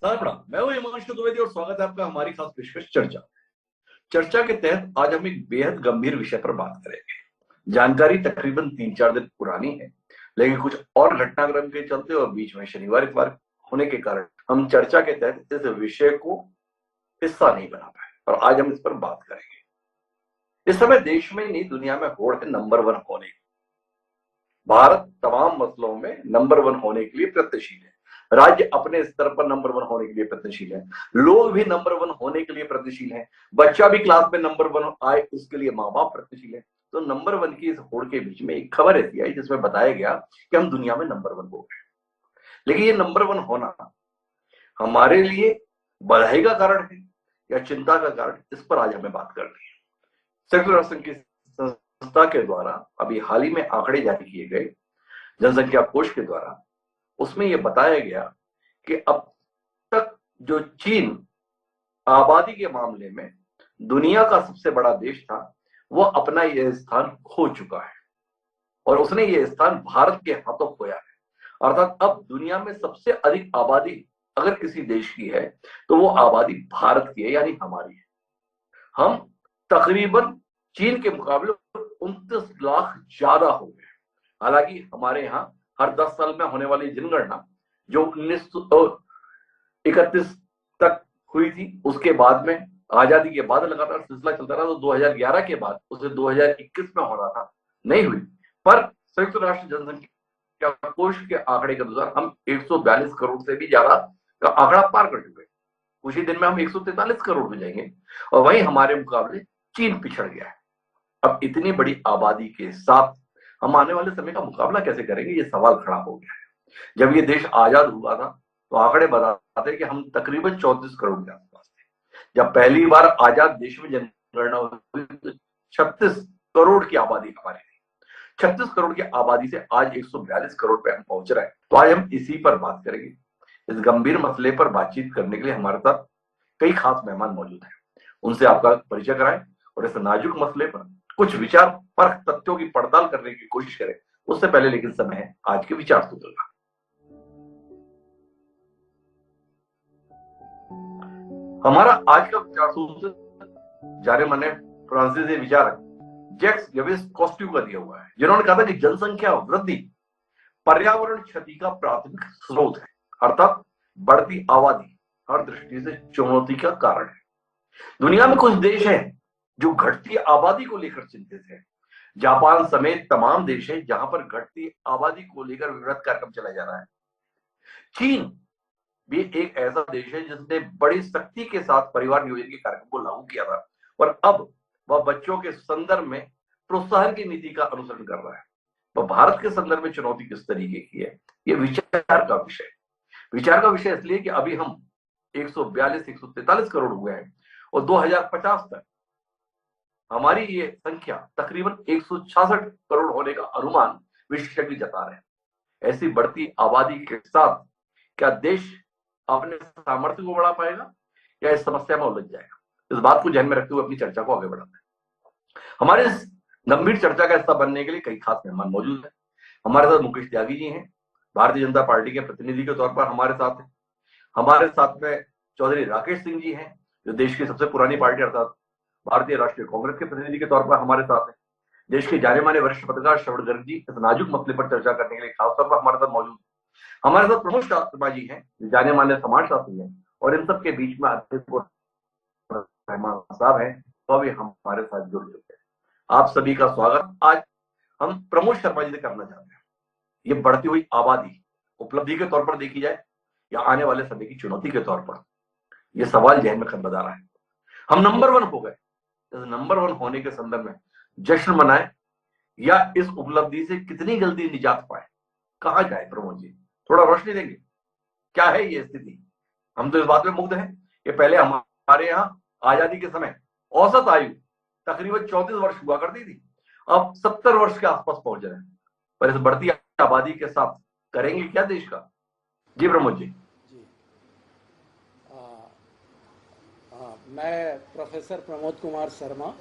प्रणाम। मैं हूं हिमांशु द्विवेदी और स्वागत है आपका हमारी खास पेशकश चर्चा। चर्चा के तहत आज हम एक बेहद गंभीर विषय पर बात करेंगे। जानकारी तकरीबन 3-4 दिन पुरानी है, लेकिन कुछ और घटनाक्रम के चलते और बीच में शनिवार इतवार होने के कारण हम चर्चा के तहत इस विषय को हिस्सा नहीं बना पाए और आज हम इस पर बात करेंगे। इस समय देश में नहीं दुनिया में होड़ है नंबर 1 होने की। भारत तमाम मसलों में नंबर 1 होने के लिए प्रयत्नशील है। राज्य अपने स्तर पर नंबर 1 होने के लिए प्रयत्नशील है। लोग भी नंबर 1 होने के लिए प्रयत्नशील हैं। बच्चा भी क्लास में नंबर 1 आए उसके लिए माँ बाप प्रयत्नशील है। तो नंबर 1 की इस होड़ के बीच में एक खबर ऐसी आई जिसमें बताया गया कि हम दुनिया में नंबर 1 हो गए। लेकिन ये नंबर 1 होना हमारे लिए बधाई का कारण है या चिंता का कारण, इस पर आज हमें बात करनी है। संयुक्त राष्ट्र की संस्था के द्वारा अभी हाल ही में आंकड़े जारी किए गए जनसंख्या कोष के द्वारा, उसमें यह बताया गया कि अब तक जो चीन आबादी के मामले में दुनिया का सबसे बड़ा देश था, वो अपना यह स्थान खो चुका है और उसने यह स्थान भारत के हाथों खोया है। अर्थात अब दुनिया में सबसे अधिक आबादी अगर किसी देश की है तो वो आबादी भारत की है, यानी हमारी है। हम तकरीबन चीन के मुकाबले 29 लाख ज्यादा हो गए। हालांकि हमारे यहाँ हर 10 साल में होने वाली जनगणना जो 1931 तक हुई थी, उसके बाद में आजादी के बाद लगातार सिलसिला चलता रहा, तो 2011 के बाद उसे 2021 में होना था, नहीं हुई। पर संयुक्त राष्ट्र जनसंख्या कोष के आंकड़े के अनुसार हम 142 करोड़ से भी ज्यादा का आंकड़ा पार कर चुके। कुछ ही दिन में हम 143 करोड़ हो जाएंगे और वहीं हमारे मुकाबले चीन पिछड़ गया है। अब इतनी बड़ी आबादी के साथ हम आने वाले समय का मुकाबला कैसे करेंगे, ये सवाल खड़ा हो गया है। जब ये देश आजाद हुआ था तो आंकड़े बताते कि हम तकरीबन 34 करोड़ के आसपास थे। जब पहली बार आजाद देश में जनगणना हुई तो 36 करोड़ की आबादी हमारी थी। 36 करोड़ की आबादी से आज 142 करोड़ पे हम पहुंच रहे हैं। तो आज हम इसी पर बात करेंगे। इस गंभीर मसले पर बातचीत करने के लिए हमारे साथ कई खास मेहमान मौजूद हैं। उनसे आपका परिचय कराएं और इस नाजुक मसले पर कुछ विचार परख तथ्यों की पड़ताल करने की कोशिश करें। उससे पहले लेकिन समय है आज के विचार सूत्र का। हमारा आज का विचार सूत्र जाने माने फ्रांसीसी विचारक जैक्स लेविस कॉस्ट्यू का दिया हुआ है, जिन्होंने कहा था कि जनसंख्या वृद्धि पर्यावरण क्षति का प्राथमिक स्रोत है। अर्थात बढ़ती आबादी हर दृष्टि से चुनौती का कारण है। दुनिया में कुछ देश हैं जो घटती आबादी को लेकर चिंतित है। जापान समेत तमाम देश हैं जहां पर घटती आबादी को लेकर विवृत कार्यक्रम चलाया जा रहा है। चीन भी एक ऐसा देश है जिसने बड़ी सख्ती के साथ परिवार नियोजन के कार्यक्रम को लागू किया था और अब वह बच्चों के संदर्भ में प्रोत्साहन की नीति का अनुसरण कर रहा है। वह भारत के संदर्भ में चुनौती किस तरीके की है, यह विचार का विषय इसलिए कि अभी हम 143 करोड़ हुए हैं और 2050 तक हमारी ये संख्या तकरीबन 166 करोड़ होने का अनुमान विशेषज्ञ जता रहे हैं। ऐसी बढ़ती आबादी के साथ क्या देश अपने सामर्थ्य को बढ़ा पाएगा या इस समस्या में उलझ जाएगा? इस बात को ध्यान में रखते हुए अपनी चर्चा को आगे बढ़ाते हैं। हमारे इस गंभीर चर्चा का हिस्सा बनने के लिए कई खास मेहमान मौजूद हैं। हमारे साथ मुकेश त्यागी जी हैं, भारतीय जनता पार्टी के प्रतिनिधि के तौर पर हमारे साथ हैं। हमारे साथ में चौधरी राकेश सिंह जी हैं, जो देश की सबसे पुरानी पार्टी अर्थात भारतीय राष्ट्रीय कांग्रेस के प्रतिनिधि के तौर पर हमारे साथ हैं। देश के जाने माने वरिष्ठ पत्रकार श्रवण गर्ग जी इस नाजुक मसले पर चर्चा करने के लिए खासतौर पर हमारे साथ मौजूद। हमारे साथ प्रमोद शर्मा जी हैं, जाने माने समाजशास्त्री हैं और इन सब के बीच में रहमान साहब हैं, तो भी हमारे साथ जुड़ चुके हैं। आप सभी का स्वागत। आज हम प्रमोद शर्मा जी से करना चाहते हैं। ये बढ़ती हुई आबादी उपलब्धि के तौर पर देखी जाए या आने वाले समय की चुनौती के तौर पर, यह सवाल जहन में खटबदा रहा है। हम नंबर 1 हो गए, इस नंबर 1 होने के संदर्भ में जश्न मनाएं या इस उपलब्धि से कितनी जल्दी निजात पाए, कहां जाए? प्रमोद जी थोड़ा रोशनी देंगे, क्या है ये स्थिति? हम तो इस बात में मुग्ध हैं कि पहले हमारे यहाँ आजादी के समय औसत आयु तकरीबन 34 वर्ष हुआ करती थी, अब 70 वर्ष के आसपास पहुंच रहे हैं। पर इस बढ़ती आबादी के साथ करेंगे क्या देश का? जी प्रमोद जी। मैं प्रोफेसर प्रमोद कुमार शर्मा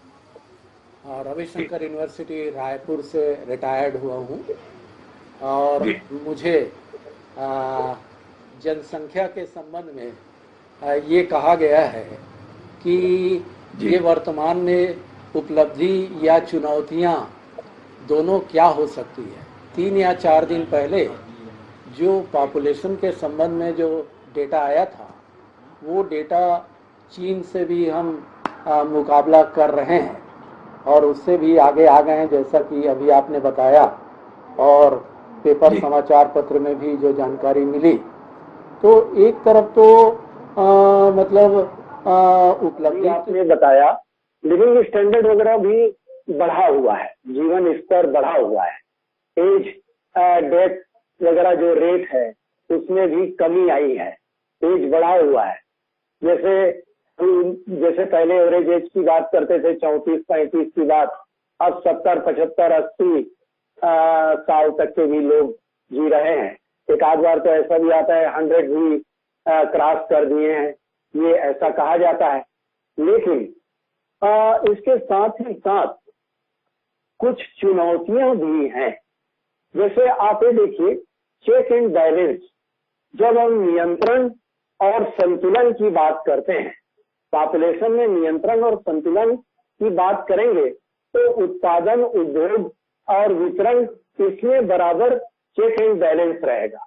रविशंकर यूनिवर्सिटी रायपुर से रिटायर्ड हुआ हूँ और मुझे जनसंख्या के संबंध में ये कहा गया है कि जी ये वर्तमान में उपलब्धि या चुनौतियां दोनों क्या हो सकती है। 3 या 4 दिन पहले जो पॉपुलेशन के संबंध में जो डेटा आया था, वो डेटा चीन से भी हम मुकाबला कर रहे हैं और उससे भी आगे आ गए हैं, जैसा कि अभी आपने बताया और पेपर जी समाचार पत्र में भी जो जानकारी मिली। तो एक तरफ तो मतलब उपलब्धि आपने बताया, लिविंग स्टैंडर्ड वगैरह भी बढ़ा हुआ है, जीवन स्तर बढ़ा हुआ है, एज डेथ वगैरह जो रेट है उसमें भी कमी आई है, एज बढ़ा हुआ है। जैसे जैसे पहले एवरेज एज की बात करते थे 34-35 की बात, अब 70-75-80 साल तक के भी लोग जी रहे हैं। एक आध बार तो ऐसा भी आता है 100 भी क्रॉस कर दिए हैं, ये ऐसा कहा जाता है। लेकिन इसके साथ ही साथ कुछ चुनौतियां भी हैं। जैसे आप ये देखिए, चेक एंड बैलेंस, जब हम नियंत्रण और संतुलन की बात करते हैं, पॉपुलेशन में नियंत्रण और संतुलन की बात करेंगे तो उत्पादन, उद्योग और वितरण, इसमें बराबर चेक एंड बैलेंस रहेगा।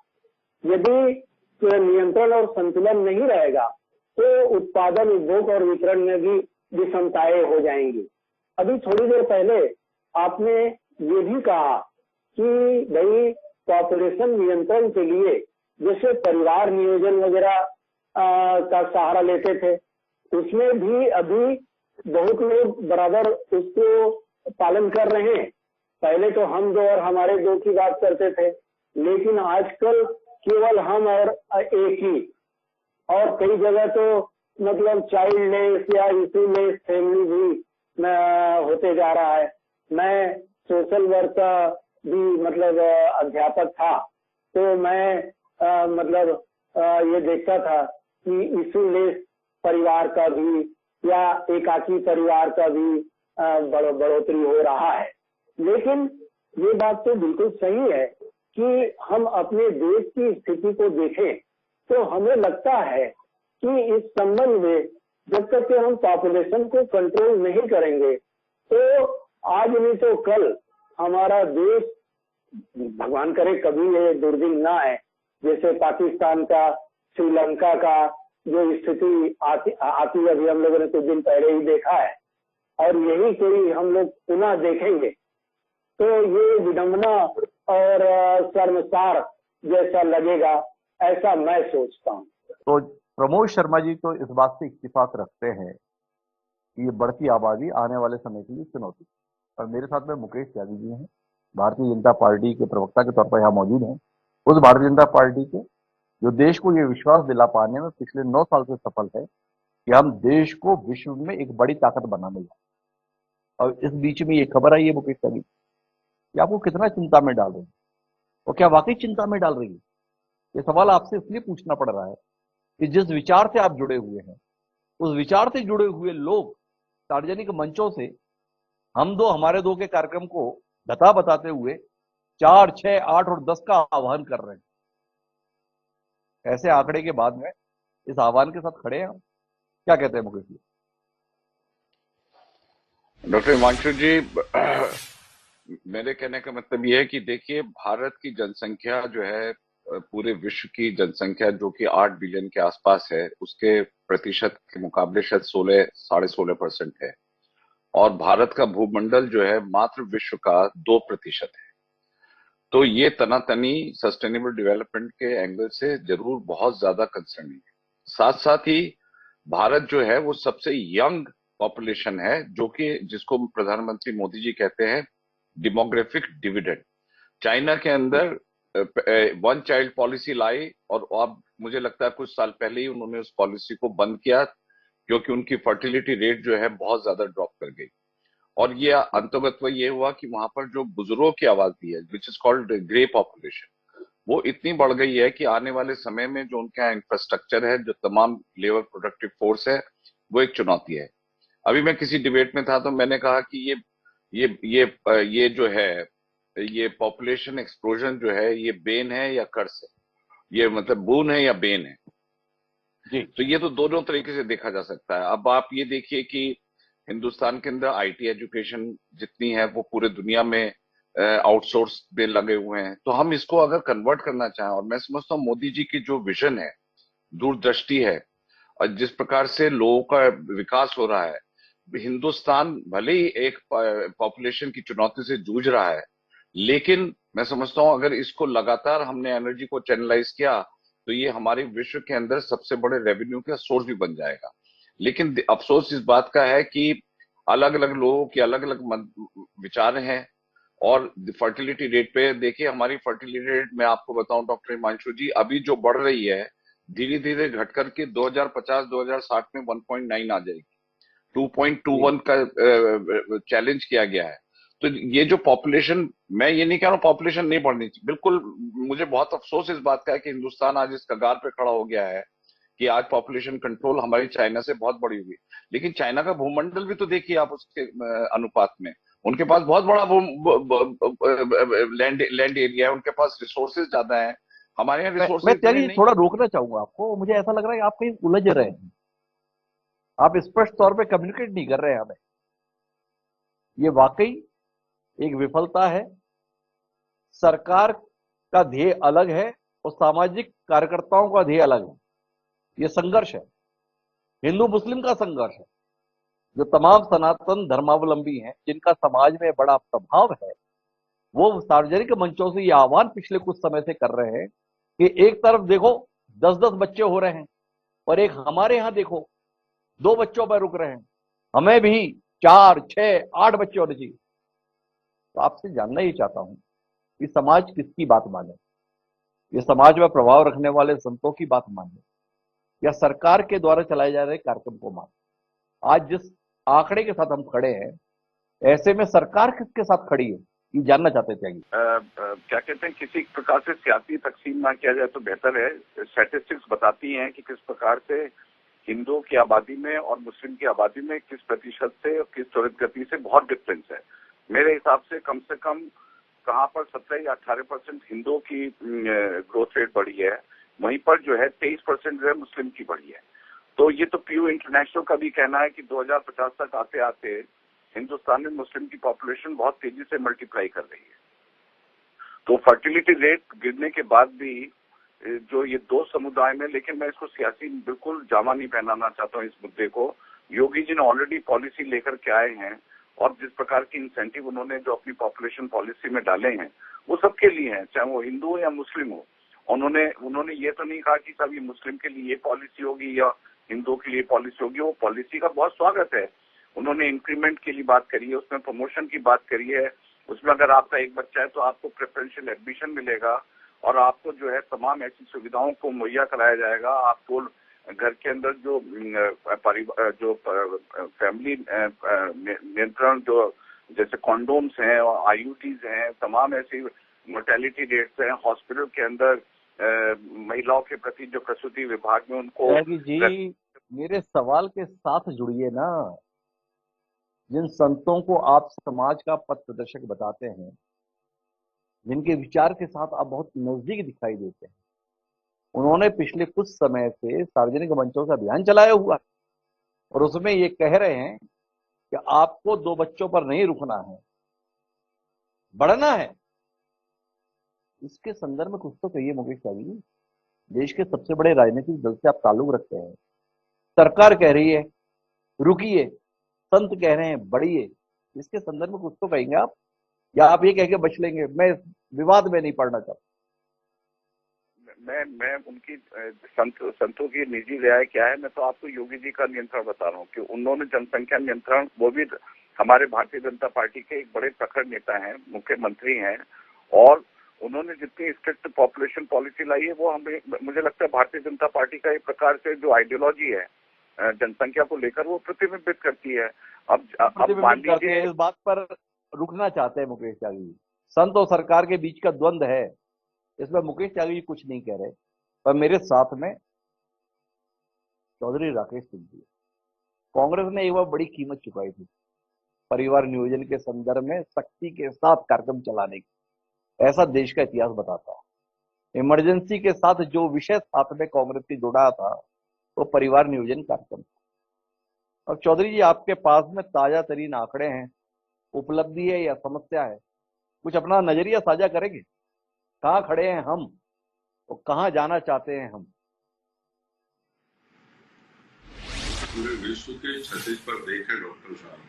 यदि नियंत्रण और संतुलन नहीं रहेगा तो उत्पादन, उद्योग और वितरण में भी विषमताएं हो जाएंगी। अभी थोड़ी देर पहले आपने ये भी कहा कि भाई पॉपुलेशन नियंत्रण के लिए जैसे परिवार नियोजन वगैरह का सहारा लेते थे, उसमें भी अभी बहुत लोग बराबर उसको पालन कर रहे हैं। पहले तो हम दो और हमारे दो की बात करते थे, लेकिन आजकल केवल हम और एक ही, और कई जगह तो मतलब चाइल्डलेस या इशूलेस फैमिली भी होते जा रहा है। मैं सोशल वर्क का भी मतलब अध्यापक था, तो मैं मतलब ये देखता था कि इशूलेस परिवार का भी या एकाकी परिवार का भी बढ़ोतरी हो रहा है। लेकिन ये बात तो बिल्कुल सही है कि हम अपने देश की स्थिति को देखें तो हमें लगता है कि इस संबंध में जब तक कि हम पॉपुलेशन को कंट्रोल नहीं करेंगे तो आज नहीं तो कल हमारा देश, भगवान करे कभी ये दुर्दिन ना आए, जैसे पाकिस्तान का, श्रीलंका का जो स्थिति आती अभी हम लोगों ने कुछ दिन पहले ही देखा है, और यही कोई हम लोग पुनः देखेंगे तो ये विडंबना और शर्मसार जैसा लगेगा, ऐसा मैं सोचता हूँ। तो प्रमोद शर्मा जी तो इस बात से इत्तेफाक रखते हैं कि ये बढ़ती आबादी आने वाले समय के लिए चुनौती। और मेरे साथ में मुकेश त्यागी जी हैं, भारतीय जनता पार्टी के प्रवक्ता के तौर पर यहाँ मौजूद हैं। उस भारतीय जनता पार्टी के जो देश को ये विश्वास दिला पाने में पिछले 9 साल से सफल है कि हम देश को विश्व में एक बड़ी ताकत बनाने जाए। और इस बीच में ये खबर आई है मुकेश त्यागी कि आपको कितना चिंता में डाल रहे हैं, और क्या वाकई चिंता में डाल रही है? ये सवाल आपसे इसलिए पूछना पड़ रहा है कि जिस विचार से आप जुड़े हुए हैं, उस विचार से जुड़े हुए लोग सार्वजनिक मंचों से हम दो हमारे दो के कार्यक्रम को बता बताते हुए 4, 6, 8 और 10 का आह्वान कर रहे हैं। ऐसे आंकड़े के बाद में इस आह्वान के साथ खड़े हैं हम। क्या कहते हैं मुकेश जी? डॉक्टर हिमांशु जी, मेरे कहने का मतलब यह है कि देखिए, भारत की जनसंख्या जो है पूरे विश्व की जनसंख्या जो कि 8 बिलियन के आसपास है, उसके प्रतिशत के मुकाबले शायद 16-16.5% है, और भारत का भूमंडल जो है मात्र विश्व का 2% है। तो ये तनातनी सस्टेनेबल डेवलपमेंट के एंगल से जरूर बहुत ज्यादा कंसर्निंग है। साथ साथ ही भारत जो है वो सबसे यंग पॉपुलेशन है, जो कि जिसको प्रधानमंत्री मोदी जी कहते हैं डेमोग्राफिक डिविडेंड। चाइना के अंदर वन चाइल्ड पॉलिसी लाई, और अब मुझे लगता है कुछ साल पहले ही उन्होंने उस पॉलिसी को बंद किया, क्योंकि उनकी फर्टिलिटी रेट जो है बहुत ज्यादा ड्रॉप कर गई। और ये अंतर्गत ये हुआ कि वहां पर जो बुजुर्गों की आबादी है, which is called grey population, वो इतनी बढ़ गई है कि आने वाले समय में जो उनका इंफ्रास्ट्रक्चर है, जो तमाम लेबर प्रोडक्टिव फोर्स है, वो एक चुनौती है। अभी मैं किसी डिबेट में था तो मैंने कहा कि ये जो है, ये पॉपुलेशन एक्सप्लोजन जो है, ये बेन है या कर्स है, ये मतलब बून है या बेन है। जी। तो ये तो दोनों तरीके से देखा जा सकता है। अब आप ये देखिए कि हिंदुस्तान के अंदर आईटी एजुकेशन जितनी है वो पूरे दुनिया में आउटसोर्स पे लगे हुए हैं। तो हम इसको अगर कन्वर्ट करना चाहें, और मैं समझता हूँ मोदी जी की जो विजन है, दूरदृष्टि है, और जिस प्रकार से लोगों का विकास हो रहा है, हिंदुस्तान भले ही एक पॉपुलेशन की चुनौती से जूझ रहा है, लेकिन मैं समझता हूं अगर इसको लगातार हमने एनर्जी को चैनलाइज किया तो ये हमारे विश्व के अंदर सबसे बड़े रेवेन्यू का सोर्स भी बन जाएगा। लेकिन अफसोस इस बात का है कि अलग अलग लोगों के अलग अलग विचार हैं। और फर्टिलिटी रेट पे देखिए, हमारी फर्टिलिटी रेट मैं आपको बताऊं डॉक्टर हिमांशु जी, अभी जो बढ़ रही है धीरे धीरे घट करके 2050-2060 में 1.9 आ जाएगी। 2.21 का चैलेंज किया गया है। तो ये जो पॉपुलेशन, मैं ये नहीं कह रहा हूं पॉपुलेशन नहीं बढ़नी चाहिए, बिल्कुल। मुझे बहुत अफसोस इस बात का है कि हिंदुस्तान आज इस कगार पे खड़ा हो गया है कि आज पॉपुलेशन कंट्रोल हमारी चाइना से बहुत बड़ी हुई। लेकिन चाइना का भूमंडल भी तो देखिए आप, उसके अनुपात में उनके पास बहुत बड़ा लैंड एरिया है, उनके पास रिसोर्सेज ज्यादा है, हमारे यहाँ मैं रिसोर्सेज इतने त्यागी नहीं। थोड़ा रोकना चाहूंगा आपको। मुझे ऐसा लग रहा है कि आप कहीं उलझ रहे हैं, आप स्पष्ट तौर पे कम्युनिकेट नहीं कर रहे हैं हमें। ये वाकई एक विफलता है। सरकार का ध्येय अलग है और सामाजिक कार्यकर्ताओं का ध्येय अलग है। ये संघर्ष है, हिंदू मुस्लिम का संघर्ष है। जो तमाम सनातन धर्मावलंबी हैं, जिनका समाज में बड़ा प्रभाव है, वो सार्वजनिक मंचों से ये आह्वान पिछले कुछ समय से कर रहे हैं कि एक तरफ देखो 10-10 बच्चे हो रहे हैं, और एक हमारे यहां देखो 2 बच्चों पर रुक रहे हैं, हमें भी 4, 6, 8 बच्चे होने चाहिए। तो आपसे जानना ही चाहता हूं कि समाज किसकी बात माने? ये समाज में प्रभाव रखने वाले संतों की बात माने या सरकार के द्वारा चलाए जा रहे कार्यक्रम को माने? आज जिस आंकड़े के साथ हम खड़े हैं, ऐसे में सरकार किसके साथ खड़ी है, ये जानना चाहते थे। क्या कहते हैं, किसी प्रकार से सियासी तकसीम ना किया जाए तो बेहतर है। स्टैटिस्टिक्स बताती हैं कि किस प्रकार से हिंदुओं की आबादी में और मुस्लिम की आबादी में किस प्रतिशत से और किस त्वरित गति से बहुत डिफरेंस है। मेरे हिसाब से कम कहाँ पर 17 या 18% हिंदुओं की ग्रोथ रेट बढ़ी है, वहीं पर जो है 23% जो है मुस्लिम की बढ़ी है। तो ये तो पीयू इंटरनेशनल का भी कहना है कि 2050 तक आते आते हिंदुस्तान में मुस्लिम की पॉपुलेशन बहुत तेजी से मल्टीप्लाई कर रही है। तो फर्टिलिटी रेट गिरने के बाद भी जो ये दो समुदाय में, लेकिन मैं इसको सियासी बिल्कुल जामा नहीं पहनाना चाहता हूँ इस मुद्दे को। योगी जी ने ऑलरेडी पॉलिसी लेकर के आए हैं और जिस प्रकार की इंसेंटिव उन्होंने जो अपनी पॉपुलेशन पॉलिसी में डाले हैं वो सबके लिए हैं, चाहे वो हिंदू हो या मुस्लिम हो। उन्होंने ये तो नहीं कहा कि सब ये मुस्लिम के लिए ये पॉलिसी होगी या हिंदुओं के लिए पॉलिसी होगी। वो पॉलिसी का बहुत स्वागत है। उन्होंने इंक्रीमेंट के लिए बात करी है, उसमें प्रमोशन की बात करी है, उसमें अगर आपका एक बच्चा है तो आपको प्रेफरेंशियल एडमिशन मिलेगा और आपको जो है तमाम ऐसी सुविधाओं को मुहैया कराया जाएगा। आपको घर के अंदर जो फैमिली नियंत्रण, जो जैसे कॉन्डोम्स हैं और आईयूटीज हैं, तमाम ऐसी मोर्टेलिटी रेट्स हैं हॉस्पिटल के अंदर महिलाओं के प्रति जो प्रसूति विभाग में उनको। जी मेरे सवाल के साथ जुड़िए ना। जिन संतों को आप समाज का पथ प्रदर्शक बताते हैं, जिनके विचार के साथ आप बहुत नजदीक दिखाई देते हैं, उन्होंने पिछले कुछ समय से सार्वजनिक मंचों से अभियान चलाया हुआ है और उसमें ये कह रहे हैं कि आपको 2 बच्चों पर नहीं रुकना है, बढ़ना है। इसके संदर्भ में कुछ तो कहिए मुकेश त्यागी। देश के सबसे बड़े राजनीतिक दल से आप ताल्लुक रखते हैं, सरकार कह रही है रुकिए, संत कह रहे हैं बढ़िए। इसके संदर्भ में कुछ तो कहेंगे आप, या आप ये कह के बच लेंगे? मैं विवाद में नहीं पड़ना चाहता। मैं उनकी संतों की निजी राय क्या है, मैं तो आपको योगी जी का नियंत्रण बता रहा हूँ कि उन्होंने जनसंख्या नियंत्रण, वो भी हमारे भारतीय जनता पार्टी के एक बड़े प्रखर नेता हैं, मुख्यमंत्री हैं, और उन्होंने जितनी स्ट्रिक्ट पॉपुलेशन पॉलिसी लाई है वो हमें, मुझे लगता है भारतीय जनता पार्टी का एक प्रकार से जो आइडियोलॉजी है जनसंख्या को लेकर वो प्रतिबिंबित करती है। अब मान लीजिए इस बात पर रुकना चाहते हैं मुकेश त्यागी। संत और सरकार के बीच का द्वंद्व है, इसमें मुकेश त्यागी कुछ नहीं कह रहे, पर मेरे साथ में चौधरी राकेश सिंह जी। कांग्रेस ने एक बार बड़ी कीमत चुकाई थी परिवार नियोजन के संदर्भ में सख्ती के साथ कार्यक्रम चलाने की, ऐसा देश का इतिहास बताता है। इमरजेंसी के साथ जो विषय साथ में कांग्रेस ने जोड़ा था वो परिवार नियोजन कार्यक्रम। और चौधरी जी, आपके पास में ताजा तरीन आंकड़े हैं, उपलब्धि है या समस्या है, कुछ अपना नजरिया साझा करेंगे? कहाँ खड़े हैं हम और कहाँ जाना चाहते हैं हम? पूरे विश्व के क्षतिज पर देखें डॉक्टर साहब,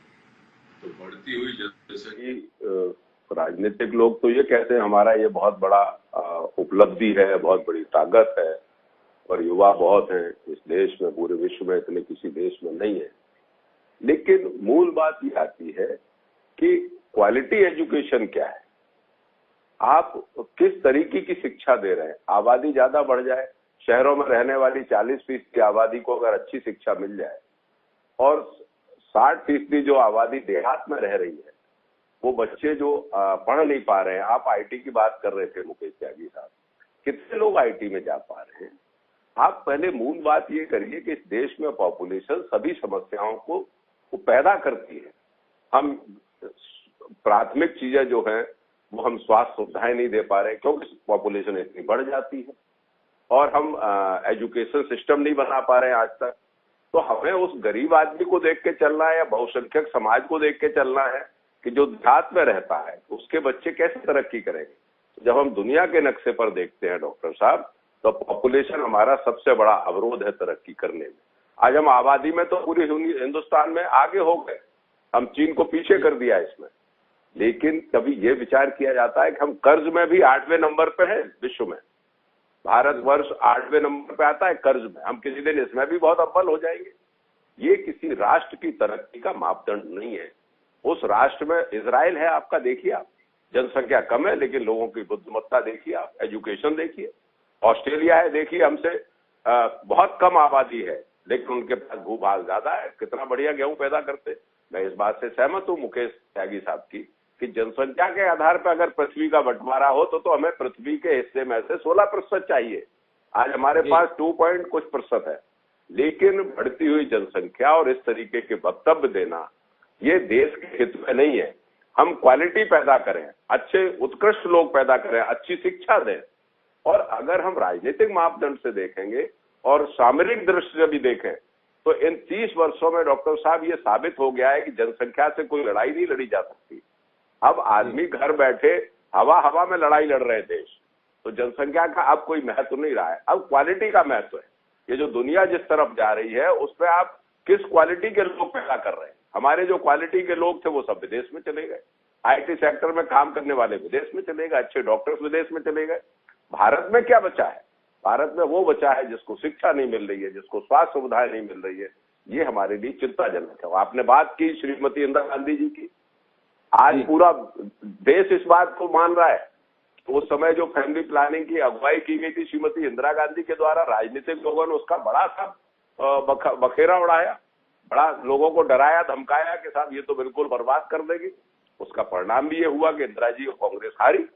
तो बढ़ती हुई जैसे कि राजनीतिक लोग तो ये कहते हैं हमारा ये बहुत बड़ा उपलब्धि है, बहुत बड़ी ताकत है और युवा बहुत हैं इस देश में, पूरे विश्व में इतने किसी देश में नहीं है। लेकिन मूल बात ये आती है कि क्वालिटी एजुकेशन क्या है, आप किस तरीके की शिक्षा दे रहे हैं। आबादी ज्यादा बढ़ जाए, शहरों में रहने वाली 40% की आबादी को अगर अच्छी शिक्षा मिल जाए और 60% जो आबादी देहात में रह रही है, वो बच्चे जो पढ़ नहीं पा रहे हैं। आप आईटी की बात कर रहे थे मुकेश त्यागी साहब, कितने लोग आईटी में जा पा रहे हैं? आप पहले मूल बात ये करिए कि इस देश में पॉपुलेशन सभी समस्याओं को पैदा करती है। हम प्राथमिक चीजें जो हैं वो हम स्वास्थ्य सुविधाएं नहीं दे पा रहे क्योंकि पॉपुलेशन इतनी बढ़ जाती है, और हम एजुकेशन सिस्टम नहीं बना पा रहे हैं आज तक। तो हमें उस गरीब आदमी को देख के चलना है या बहुसंख्यक समाज को देख के चलना है कि जो देहात में रहता है उसके बच्चे कैसे तरक्की करेंगे। जब हम दुनिया के नक्शे पर देखते हैं डॉक्टर साहब, तो पॉपुलेशन हमारा सबसे बड़ा अवरोध है तरक्की करने में। आज हम आबादी में तो पूरे हिंदुस्तान में आगे हो गए, हम चीन को पीछे कर दिया इसमें। लेकिन कभी ये विचार किया जाता है कि हम कर्ज में भी 8वें नंबर पे हैं विश्व में। भारतवर्ष 8वें नंबर पे आता है कर्ज में, हम किसी दिन इसमें भी बहुत अव्वल हो जाएंगे। ये किसी राष्ट्र की तरक्की का मापदंड नहीं है। उस राष्ट्र में इजराइल है आपका, देखिए आप, जनसंख्या कम है लेकिन लोगों की बुद्धिमत्ता देखिए आप, एजुकेशन देखिए। ऑस्ट्रेलिया है, देखिए हमसे बहुत कम आबादी है लेकिन उनके पास भूभाग ज्यादा है, कितना बढ़िया गेहूं पैदा करते। मैं इस बात से सहमत हूं मुकेश त्यागी साहब की कि जनसंख्या के आधार पर अगर पृथ्वी का बंटवारा हो तो हमें पृथ्वी के हिस्से में से 16% चाहिए। आज हमारे पास 2 पॉइंट कुछ % है। लेकिन बढ़ती हुई जनसंख्या और इस तरीके के वक्तव्य देना ये देश के हित में नहीं है। हम क्वालिटी पैदा करें, अच्छे उत्कृष्ट लोग पैदा करें, अच्छी शिक्षा दें। और अगर हम राजनीतिक मापदंड से देखेंगे और सामरिक दृष्टि से भी देखें तो इन 30 वर्षों में डॉक्टर साहब ये साबित हो गया है कि जनसंख्या से कोई लड़ाई नहीं लड़ी जा सकती। अब आदमी घर बैठे हवा में लड़ाई लड़ रहे देश, तो जनसंख्या का अब कोई महत्व नहीं रहा है, अब क्वालिटी का महत्व है। ये जो दुनिया जिस तरफ जा रही है उस पर आप किस क्वालिटी के लोग पैदा कर रहे हैं। हमारे जो क्वालिटी के लोग थे वो सब विदेश में चले गए, आईटी सेक्टर में काम करने वाले विदेश में चले गए, अच्छे डॉक्टर्स विदेश में चले गए। भारत में क्या बचा है? भारत में वो बचा है जिसको शिक्षा नहीं मिल रही है, जिसको स्वास्थ्य सुविधाएं नहीं मिल रही है। ये हमारे लिए चिंताजनक है। आपने बात की श्रीमती इंदिरा गांधी जी की, आज पूरा देश इस बात को मान रहा है। उस समय जो फैमिली प्लानिंग की अगुवाई की गई थी श्रीमती इंदिरा गांधी के द्वारा, राजनीतिक लोगों ने उसका बड़ा सा बखेरा उड़ाया, बड़ा लोगों को डराया धमकाया कि साहब ये तो बिल्कुल बर्बाद कर देगी। उसका परिणाम भी ये हुआ कि इंदिरा जी और कांग्रेस हारी।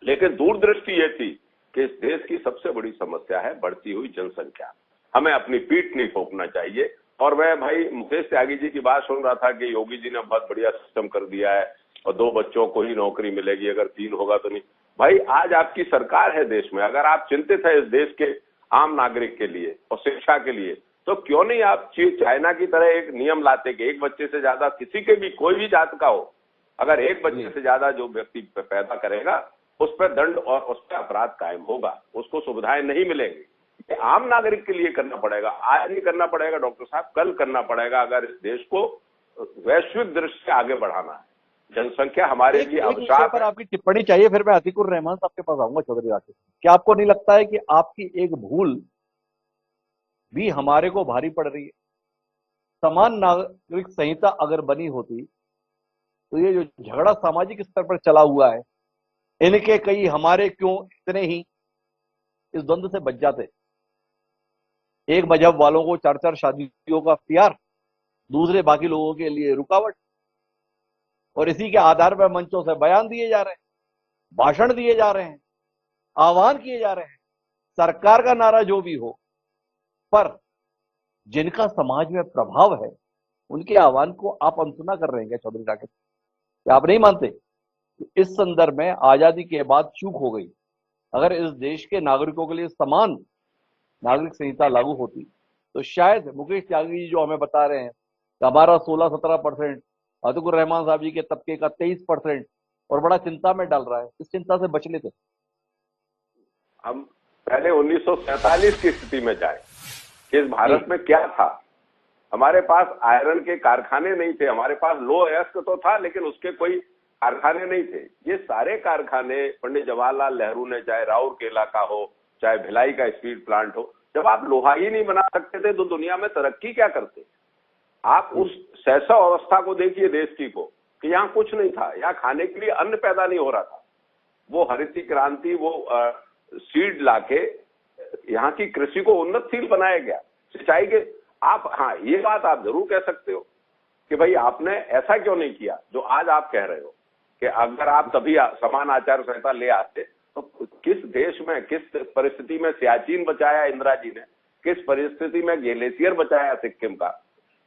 लेकिन दूरदृष्टि ये थी कि इस देश की सबसे बड़ी समस्या है बढ़ती हुई जनसंख्या। हमें अपनी पीठ नहीं ठोकना चाहिए। और मैं भाई मुकेश त्यागी जी की बात सुन रहा था कि योगी जी ने बहुत बढ़िया सिस्टम कर दिया है और 2 बच्चों को ही नौकरी मिलेगी, अगर 3 होगा तो नहीं। भाई आज आपकी सरकार है देश में, अगर आप चिंतित है इस देश के आम नागरिक के लिए और शिक्षा के लिए, तो क्यों नहीं आप चाइना की तरह एक नियम लाते कि 1 बच्चे से ज्यादा किसी के भी कोई भी जात का हो, अगर 1 बच्चे से ज्यादा जो व्यक्ति पैदा करेगा उस पर दंड और उस पर अपराध कायम होगा, उसको सुविधाएं नहीं मिलेंगी। ये आम नागरिक के लिए करना पड़ेगा, आज नहीं करना पड़ेगा डॉक्टर साहब, कल करना पड़ेगा अगर इस देश को वैश्विक दृष्टि से आगे बढ़ाना है। जनसंख्या हमारे लिए अभिशाप पर आपकी टिप्पणी चाहिए, फिर मैं अतीकुर रहमान साहब के पास आऊंगा। चौधरी राकेश, क्या आपको नहीं लगता है कि आपकी एक भूल भी हमारे को भारी पड़ रही है? समान नागरिक संहिता अगर बनी होती तो ये जो झगड़ा सामाजिक स्तर पर चला हुआ है, इनके कई हमारे क्यों इतने ही इस द्वंद्व से बच जाते। एक मजहब वालों को 4-4 शादियों का प्यार, दूसरे बाकी लोगों के लिए रुकावट, और इसी के आधार पर मंचों से बयान दिए जा रहे हैं, भाषण दिए जा रहे हैं, आह्वान किए जा रहे हैं, सरकार का नारा जो भी हो, पर जिनका समाज में प्रभाव है उनके आह्वान को आप अनसुना कर रहे हैं क्या चौधरी राकेश? क्या आप नहीं मानते कि इस संदर्भ में आजादी के बाद चूक हो गई? अगर इस देश के नागरिकों के लिए समान नागरिक संहिता लागू होती तो शायद मुकेश त्यागी जी जो हमें बता रहे हैं कि हमारा 16-17%, अतिकुर रहमान साहब जी के तबके का 23%, और बड़ा चिंता में डाल रहा है, इस चिंता से बच लेते। हम पहले 1947 की स्थिति में जाए कि इस भारत में क्या था। हमारे पास आयरन के कारखाने नहीं थे, हमारे पास लोह अयस्क तो था लेकिन उसके कोई कारखाने नहीं थे। ये सारे कारखाने पंडित जवाहरलाल नेहरू ने, चाहे राउरकेला का हो, चाहे भिलाई का स्टील प्लांट हो, जब आप लोहा ही नहीं बना सकते थे तो दुनिया में तरक्की क्या करते। आप उस शैशव अवस्था को देखिए देश की को, कि यहाँ कुछ नहीं था, यहाँ खाने के लिए अन्न पैदा नहीं हो रहा था। वो हरित क्रांति, वो सीड लाके यहाँ की कृषि को उन्नतशील बनाया गया, सिंचाई के। आप, हाँ, ये बात आप जरूर कह सकते हो कि भाई आपने ऐसा क्यों नहीं किया जो आज आप कह रहे हो, कि अगर आप तभी समान आचार संहिता ले आते तो किस देश में, किस परिस्थिति में सियाचिन बचाया इंदिरा जी ने, किस परिस्थिति में ग्लेशियर बचाया सिक्किम का।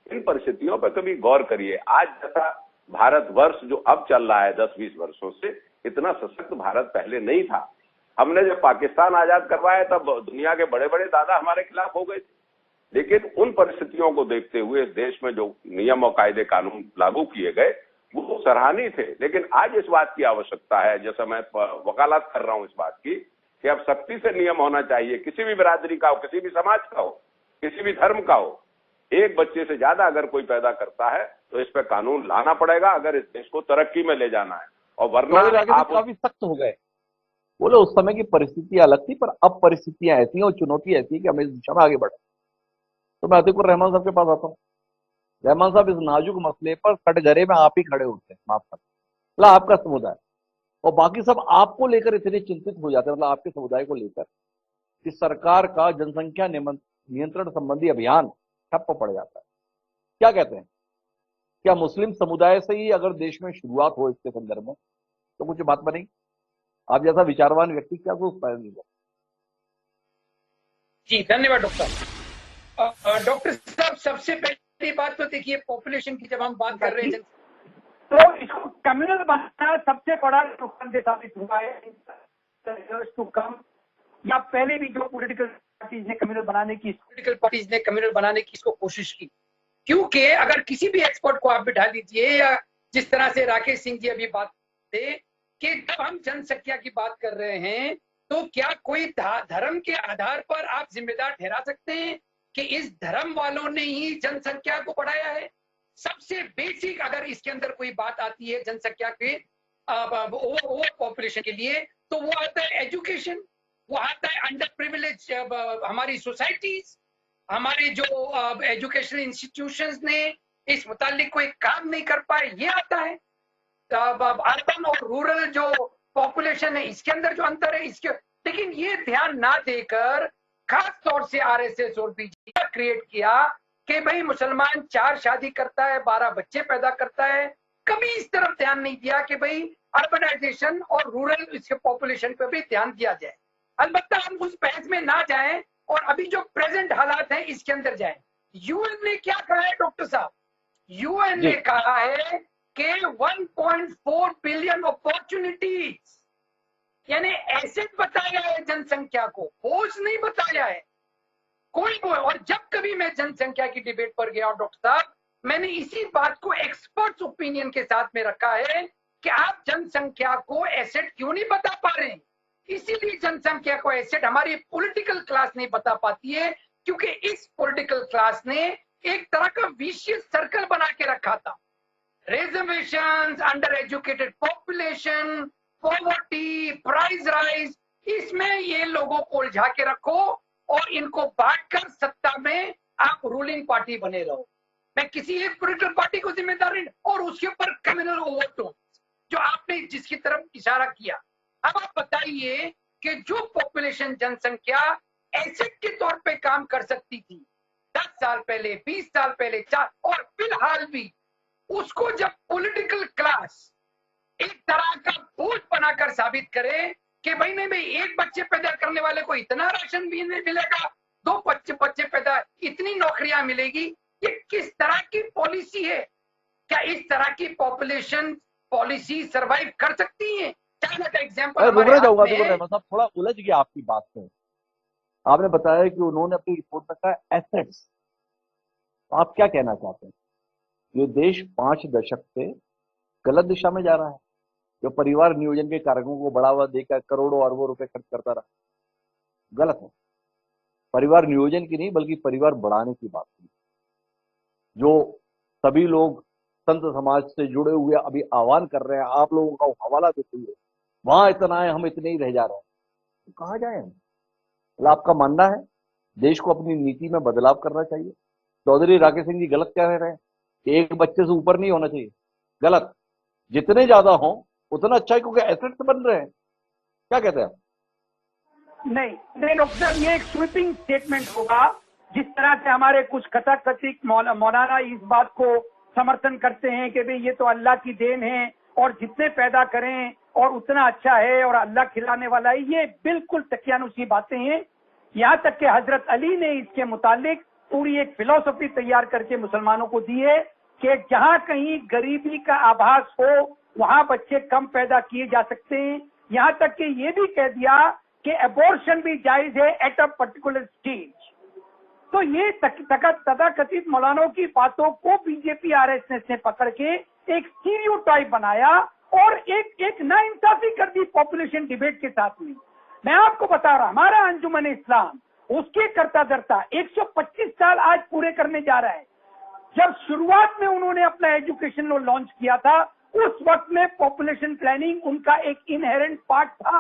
इन परिस्थितियों पर कभी गौर करिए। आज जैसा भारतवर्ष जो अब चल रहा है 10-20 वर्षों से, इतना सशक्त भारत पहले नहीं था। हमने जब पाकिस्तान आजाद करवाया तब दुनिया के बड़े बड़े दादा हमारे खिलाफ हो गए थे, लेकिन उन परिस्थितियों को देखते हुए इस देश में जो नियम और कायदे कानून लागू किए गए वो सराहनीय थे। लेकिन आज इस बात की आवश्यकता है, जैसा मैं वकालत कर रहा हूं इस बात की, कि अब सख्ती से नियम होना चाहिए, किसी भी बिरादरी का हो, किसी भी समाज का हो, किसी भी धर्म का हो। एक बच्चे से ज्यादा अगर कोई पैदा करता है तो इस पर कानून लाना पड़ेगा अगर इस देश को तरक्की में ले जाना है, और वरना आप काफी सख्त हो गए। बोले उस समय की परिस्थिति अलग थी, पर अब परिस्थितियां ऐसी हैं और चुनौती ऐसी है कि हमें इस दिशा में आगे बढ़े। तो मैं अतिकुर रहमान साहब के पास आता हूँ। रहमान साहब, इस नाजुक मसले पर कटघरे में आप ही खड़े होते हैं, माफ कर, मतलब आपका समुदाय, और बाकी सब आपको लेकर इतने चिंतित हो जाते हैं, मतलब आपके समुदाय को लेकर, कि सरकार का जनसंख्या नियंत्रण संबंधी अभियान ठप्प पड़ जाता है। क्या कहते हैं, क्या मुस्लिम समुदाय से ही अगर देश में शुरुआत हो इसके संदर्भ में तो कुछ बात बनेगी? आप जैसा विचारवान व्यक्ति क्या सोचता है? जी धन्यवाद डॉक्टर साहब। डॉक्टर साहब, सबसे पहली बात तो देखिए, पॉपुलेशन की जब हम बात कर रहे हैं तो इसको कम्युनल बनाना सबसे बड़ा नुकसान साबित हुआ है टू कम, या पहले भी जो पॉलिटिकल पार्टीज ने कम्युनल बनाने की इसको कोशिश की। क्योंकि अगर किसी भी एक्सपर्ट को आप बिठा दीजिए, या जिस तरह से राकेश सिंह जी अभी बात थे कि जब हम जनसंख्या की बात कर रहे हैं तो क्या कोई धर्म के आधार पर आप जिम्मेदार ठहरा सकते हैं कि इस धर्म वालों ने ही जनसंख्या को बढ़ाया है? सबसे बेसिक अगर इसके अंदर कोई बात आती है जनसंख्या के ओवर पॉपुलेशन के लिए, तो वो आता है एजुकेशन, वो आता है अंडर प्रिविलेज हमारी सोसाइटीज, हमारे जो एजुकेशनल इंस्टीट्यूशंस ने इस मुतालिक कोई काम नहीं कर पाए, ये आता है। अर्बन और रूरल जो पॉपुलेशन है इसके अंदर जो अंतर है इसके, लेकिन ये ध्यान ना देकर खास तौर से आरएसएस और बीजेपी क्रिएट किया कि भाई मुसलमान 4 शादी करता है, 12 बच्चे पैदा करता है। कभी इस तरफ ध्यान नहीं दिया कि भाई अर्बनाइजेशन और रूरल इसके पॉपुलेशन पे भी ध्यान दिया जाए। अलबत्ता हम उस बहस में ना जाएं और अभी जो प्रेजेंट हालात है इसके अंदर जाएं। यूएन ने क्या कहा है डॉक्टर साहब? यूएन ने कहा है कि 1.4 बिलियन अपॉर्चुनिटीज, यानी एसेट बताया है जनसंख्या को, बोझ नहीं बताया है कोई। और जब कभी मैं जनसंख्या की डिबेट पर गया डॉक्टर साहब, मैंने इसी बात को एक्सपर्ट्स ओपिनियन के साथ में रखा है कि आप जनसंख्या को एसेट क्यों नहीं बता पा रहे हैं। इसीलिए जनसंख्या को एसेट हमारी पॉलिटिकल क्लास नहीं बता पाती है, क्योंकि इस पॉलिटिकल क्लास ने एक तरह का विशियस सर्कल बना के रखा था। Reservations, under educated population, poverty, price rise, इसमें ये लोगों को उलझा के रखो और इनको बांटकर सत्ता में आप रूलिंग पार्टी बने रहो। मैं किसी एक पॉलिटिकल पार्टी को जिम्मेदार नहीं, और उसके ऊपर कम्युनल ओवरटोन जो आपने जिसकी तरफ इशारा किया। अब आप बताइए कि जो पॉपुलेशन जनसंख्या एसेट के तौर पे काम कर सकती थी 10 साल पहले, 20 साल पहले, 4 और फिलहाल भी, उसको जब पॉलिटिकल क्लास एक तरह का बोझ बनाकर साबित करे कि भाई नहीं भाई, एक बच्चे पैदा करने वाले को इतना राशन भी नहीं मिलेगा, 2 बच्चे पैदा इतनी नौकरियां मिलेगी, ये किस तरह की पॉलिसी है? क्या इस तरह की पॉपुलेशन पॉलिसी सरवाइव कर सकती है? चाइना का एग्जांपल मतलब थोड़ा उलझ गया आपकी बात से। आपने बताया कि उन्होंने अपनी रिपोर्ट में कहा एसेट्स, तो आप क्या कहना चाहते हैं? ये देश 5 दशक से गलत दिशा में जा रहा है, जो परिवार नियोजन के कार्यक्रमों को बढ़ावा देकर करोड़ों अरबों रुपए खर्च करता रहा, गलत है। परिवार नियोजन की नहीं बल्कि परिवार बढ़ाने की बात है। जो सभी लोग संत समाज से जुड़े हुए अभी आह्वान कर रहे हैं, आप लोगों का हवाला देते हुए, वहां इतना है, हम इतने ही रह जा रहे हैं, तो कहाँ जाए हम? मतलब आपका मानना है देश को अपनी नीति में बदलाव करना चाहिए? चौधरी राकेश सिंह जी गलत कह रहे हैं कि एक बच्चे से ऊपर नहीं होना चाहिए, गलत। जितने ज्यादा हों उतना अच्छा है, क्योंकि एसेट्स बन रहे हैं। क्या कहते हैं आप? नहीं नहीं डॉक्टर साहब, ये एक स्वीपिंग स्टेटमेंट होगा। जिस तरह से हमारे कुछ कथाकथित मौलाना इस बात को समर्थन करते हैं कि भाई ये तो अल्लाह की देन है और जितने पैदा करें और उतना अच्छा है और अल्लाह खिलाने वाला है, ये बिल्कुल तकियानुसी बातें हैं। यहाँ तक कि हजरत अली ने इसके मुतालिक पूरी एक फिलॉसफी तैयार करके मुसलमानों को दी है कि जहाँ कहीं गरीबी का आभास हो वहाँ बच्चे कम पैदा किए जा सकते हैं। यहाँ तक कि ये भी कह दिया कि एबॉर्शन भी जायज है एट अ पर्टिकुलर स्टेज। तो ये तथाकथित मौलानों की बातों को बीजेपी आरएसएस ने पकड़ के एक स्टीरियोटाइप बनाया और एक नाइंसाफी कर दी पॉपुलेशन डिबेट के साथ में। मैं आपको बता रहा, हमारा अंजुमन इस्लाम उसके करता धरता 125 साल आज पूरे करने जा रहा है। जब शुरुआत में उन्होंने अपना एजुकेशन लोन लॉन्च किया था, उस वक्त में पॉपुलेशन प्लानिंग उनका एक इनहेरेंट पार्ट था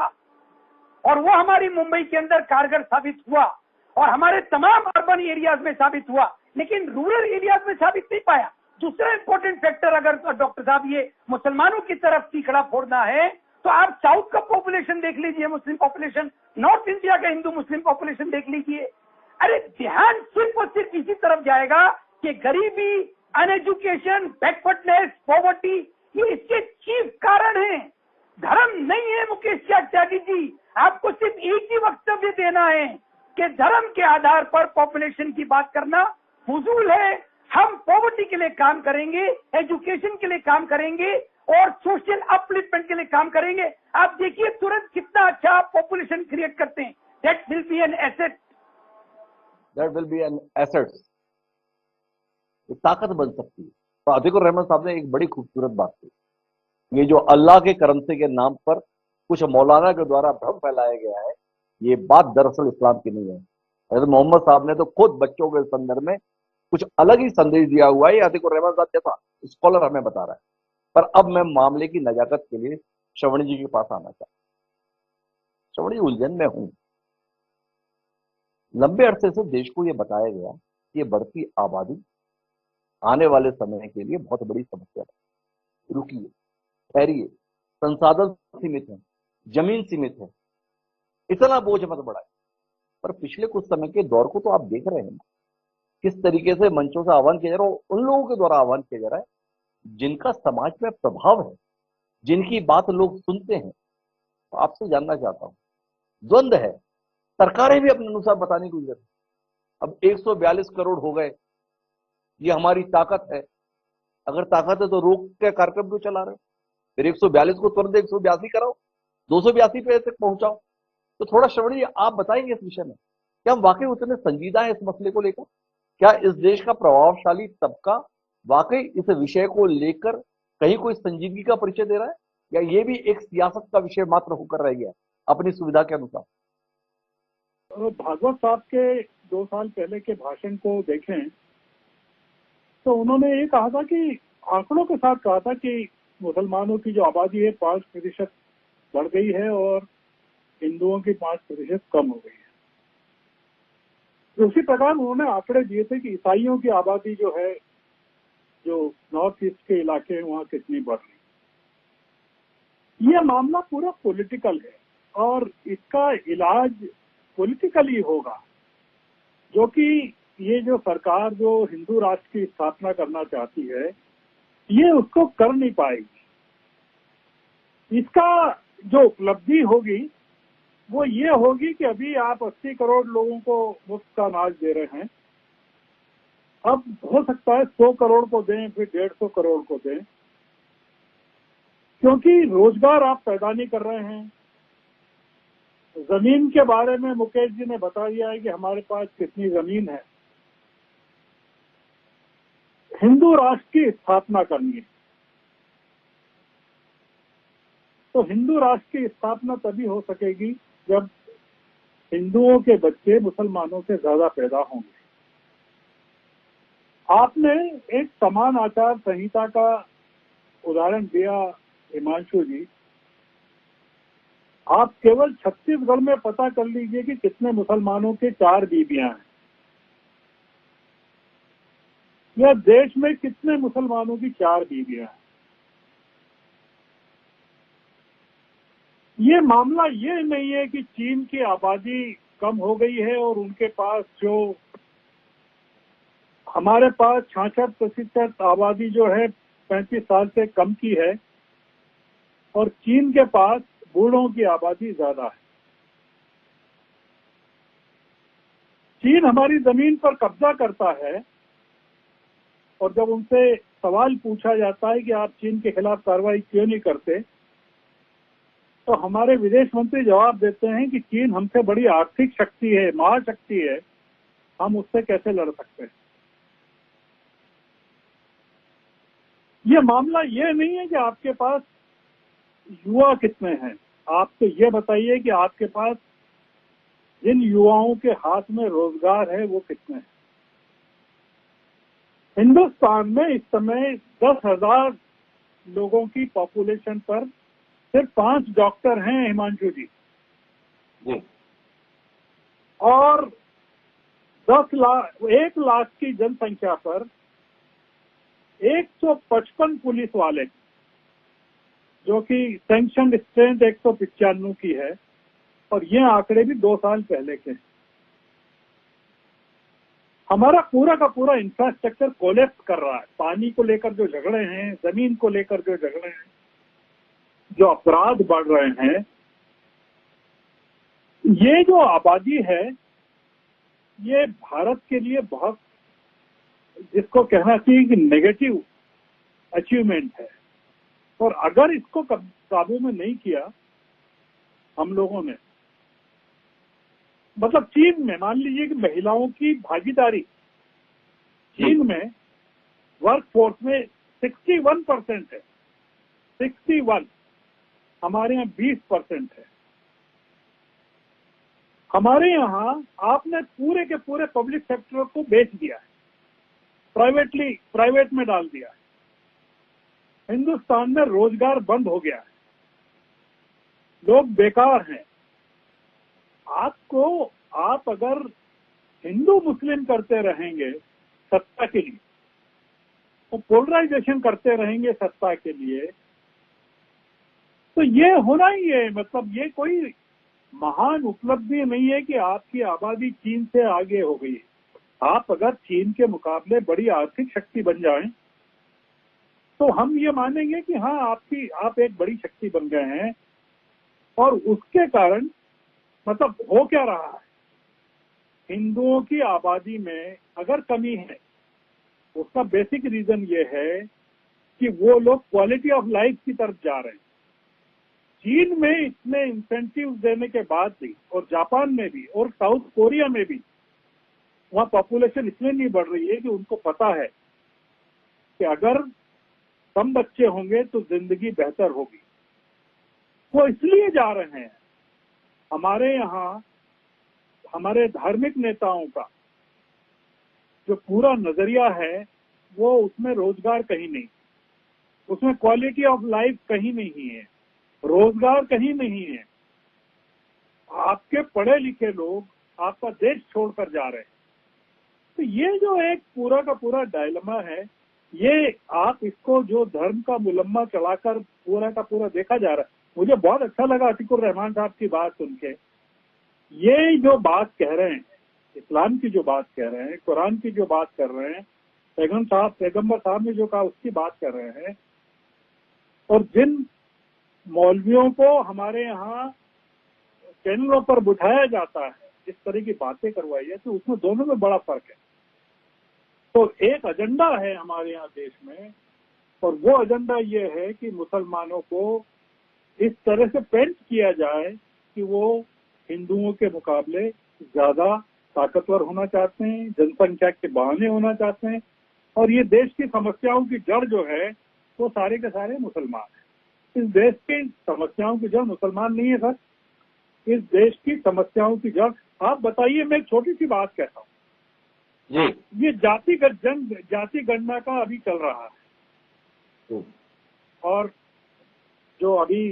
और वो हमारी मुंबई के अंदर कारगर साबित हुआ और हमारे तमाम अर्बन एरियाज में साबित हुआ, लेकिन रूरल एरियाज में साबित नहीं पाया। दूसरा इंपॉर्टेंट फैक्टर, अगर डॉक्टर साहब ये मुसलमानों की तरफ तीखड़ा फोड़ना है तो आप साउथ का पॉपुलेशन देख लीजिए, मुस्लिम पॉपुलेशन, नॉर्थ इंडिया का हिंदू मुस्लिम पॉपुलेशन देख लीजिए। अरे ध्यान सिर्फ और सिर्फ इसी तरफ जाएगा कि गरीबी, अनएजुकेशन, बैकवर्डनेस, पॉवर्टी, ये इसके चीफ कारण हैं। धर्म नहीं है मुकेश त्यागी जी, आपको सिर्फ एक ही वक्तव्य देना है कि धर्म के आधार पर पॉपुलेशन की बात करना फजूल है। हम पॉवर्टी के लिए काम करेंगे, एजुकेशन के लिए काम करेंगे और सोशल अपलिफ्टमेंट के लिए काम करेंगे। आप देखिए तुरंत कितना अच्छा पॉपुलेशन क्रिएट करते हैं। That will be an asset, that will be an asset, ताकत बन सकती है। तो अतीकुर रहमान साहब ने एक बड़ी खूबसूरत बात की, ये जो अल्लाह के करमसे के नाम पर कुछ मौलाना के द्वारा भ्रम फैलाया गया है, ये बात दरअसल इस्लाम की नहीं है। हज़रत मोहम्मद साहब ने तो खुद बच्चों के संदर्भ में कुछ अलग ही संदेश दिया हुआ है। ये अतीकुर रहमान साहब जैसा स्कॉलर हमें बता रहा है। पर अब मैं मामले की नजाकत के लिए श्रवण जी के पास आना चाहता हूं। श्रवण जी, उलझन में हूं। लंबे अरसे से देश को यह बताया गया कि ये बढ़ती आबादी आने वाले समय के लिए बहुत बड़ी समस्या है। रुकिए, ठहरिए, संसाधन सीमित है, जमीन सीमित है, इतना बोझ मत बढ़ाए। पर पिछले कुछ समय के दौर को तो आप देख रहे हैं ना, किस तरीके से मंचों से आह्वान किया जा रहा है, उन लोगों के द्वारा आह्वान किया जा रहा है जिनका समाज में प्रभाव है, जिनकी बात लोग सुनते हैं। तो आपसे जानना चाहता हूं, द्वंद्व है, सरकारें भी अपने अनुसार बताने की जरूरत है। अब 142 करोड़ हो गए, ये हमारी ताकत है। अगर ताकत है तो रोक के कार्यक्रम क्यों चला रहे हो? फिर 142 को तुरंत 182 कराओ, 282 पे तक पहुंचाओ। तो थोड़ा श्रवण जी आप बताएंगे इस विषय में, क्या हम वाकई उतने संजीदा हैं इस मसले को लेकर? क्या इस देश का प्रभावशाली तबका वाकई इस विषय को लेकर कहीं कोई संजीदगी का परिचय दे रहा है, या ये भी एक सियासत का विषय मात्र होकर रह गया अपनी सुविधा के अनुसार? भागवत साहब के 2 साल पहले के भाषण को देखें तो उन्होंने ये कहा था कि आंकड़ों के साथ कहा था कि मुसलमानों की जो आबादी है 5% बढ़ गई है और हिंदुओं की 5% कम हो गई है। उसी प्रकार उन्होंने आंकड़े दिए थे कि ईसाइयों की आबादी जो है, जो नॉर्थ ईस्ट के इलाके हैं, वहाँ कितनी बढ़ रही। यह मामला पूरा पॉलिटिकल है और इसका इलाज पॉलिटिकली होगा, जो कि ये जो सरकार जो हिंदू राष्ट्र की स्थापना करना चाहती है, ये उसको कर नहीं पाएगी। इसका जो उपलब्धि होगी वो ये होगी कि अभी आप 80 करोड़ लोगों को मुफ्त का अनाज दे रहे हैं, अब हो सकता है 100 करोड़ को दें, फिर 150 करोड़ को दें, क्योंकि रोजगार आप पैदा नहीं कर रहे हैं। जमीन के बारे में मुकेश जी ने बता दिया है कि हमारे पास कितनी जमीन है। हिंदू राष्ट्र की स्थापना करनी है। तो हिंदू राष्ट्र की स्थापना तभी हो सकेगी जब हिंदुओं के बच्चे मुसलमानों से ज्यादा पैदा होंगे। आपने एक समान आचार संहिता का उदाहरण दिया हिमांशु जी। आप केवल छत्तीसगढ़ में पता कर लीजिए कि कितने मुसलमानों के 4 बीबियां हैं, या देश में कितने मुसलमानों की 4 बीबियां हैं। ये मामला ये नहीं है कि चीन की आबादी कम हो गई है और उनके पास जो हमारे पास 66% आबादी जो है 35 साल से कम की है, और चीन के पास बूढ़ों की आबादी ज्यादा है। चीन हमारी जमीन पर कब्जा करता है, और जब उनसे सवाल पूछा जाता है कि आप चीन के खिलाफ कार्रवाई क्यों नहीं करते, तो हमारे विदेश मंत्री जवाब देते हैं कि चीन हमसे बड़ी आर्थिक शक्ति है, महाशक्ति है, हम उससे कैसे लड़ सकते हैं। ये मामला ये नहीं है कि आपके पास युवा कितने हैं, आप तो ये बताइए कि आपके पास जिन युवाओं के हाथ में रोजगार है वो कितने हैं। हिंदुस्तान में इस समय 10,000 लोगों की पॉपुलेशन पर सिर्फ 5 डॉक्टर हैं हिमांशु जी, और 1 लाख की जनसंख्या पर 155 पुलिस वाले, जो कि सैंक्शन स्ट्रेंथ 195 की है, और ये आंकड़े भी 2 साल पहले के। हमारा पूरा का पूरा इंफ्रास्ट्रक्चर कोलैप्स कर रहा है। पानी को लेकर जो झगड़े हैं, जमीन को लेकर जो झगड़े हैं, जो अपराध बढ़ रहे हैं, ये जो आबादी है ये भारत के लिए बहुत, जिसको कहना चाहिए कि नेगेटिव अचीवमेंट है। और अगर इसको काबू में नहीं किया हम लोगों ने, मतलब चीन में मान लीजिए कि महिलाओं की भागीदारी चीन में वर्क फोर्स में 61% है, 61, हमारे यहाँ 20% है। हमारे यहाँ आपने पूरे के पूरे पब्लिक सेक्टर को बेच दिया है, प्राइवेट में डाल दिया है। हिंदुस्तान में रोजगार बंद हो गया है, लोग बेकार हैं। आप अगर हिंदू मुस्लिम करते रहेंगे सत्ता के लिए, तो पोलराइजेशन करते रहेंगे सत्ता के लिए, तो ये होना ही है। मतलब ये कोई महान उपलब्धि नहीं है कि आपकी आबादी चीन से आगे हो गई। आप अगर चीन के मुकाबले बड़ी आर्थिक शक्ति बन जाएं, तो हम ये मानेंगे कि हाँ आप एक बड़ी शक्ति बन गए हैं। और उसके कारण मतलब हो क्या रहा है, हिंदुओं की आबादी में अगर कमी है, उसका बेसिक रीजन ये है कि वो लोग क्वालिटी ऑफ लाइफ की तरफ जा रहे हैं। चीन में इतने इंसेंटिव देने के बाद भी, और जापान में भी, और साउथ कोरिया में भी, वहाँ पॉपुलेशन इसलिए नहीं बढ़ रही है कि उनको पता है कि अगर कम बच्चे होंगे तो जिंदगी बेहतर होगी। वो इसलिए जा रहे हैं। हमारे यहाँ हमारे धार्मिक नेताओं का जो पूरा नजरिया है, वो उसमें रोजगार कहीं नहीं, उसमें क्वालिटी ऑफ लाइफ कहीं नहीं है, रोजगार कहीं नहीं है। आपके पढ़े लिखे लोग आपका देश छोड़कर जा रहे हैं। तो ये जो एक पूरा का पूरा डायलेमा है, ये आप इसको जो धर्म का मुलम्मा चढ़ाकर पूरा का पूरा देखा जा रहा है। मुझे बहुत अच्छा लगा अतीकुर रहमान साहब की बात सुन के। ये जो बात कह रहे हैं, इस्लाम की जो बात कह रहे हैं, कुरान की जो बात कर रहे हैं, पैगंबर साहब ने जो कहा उसकी बात कर रहे हैं, और जिन मौलवियों को हमारे यहाँ चैनलों पर बिठाया जाता है, इस तरह की बातें करवाई है, तो उसमें दोनों में बड़ा फर्क है। तो एक एजेंडा है हमारे यहाँ देश में, और वो एजेंडा ये है कि मुसलमानों को इस तरह से पेंट किया जाए कि वो हिंदुओं के मुकाबले ज्यादा ताकतवर होना चाहते हैं, जनसंख्या के बहाने होना चाहते हैं, और ये देश की समस्याओं की जड़ जो है वो सारे के सारे मुसलमान हैं। इस देश की समस्याओं की जड़ मुसलमान नहीं है सर, इस देश की समस्याओं की जड़, आप बताइए, मैं एक छोटी सी बात कहता हूँ जी ये जाति गणना का अभी चल रहा है, और जो अभी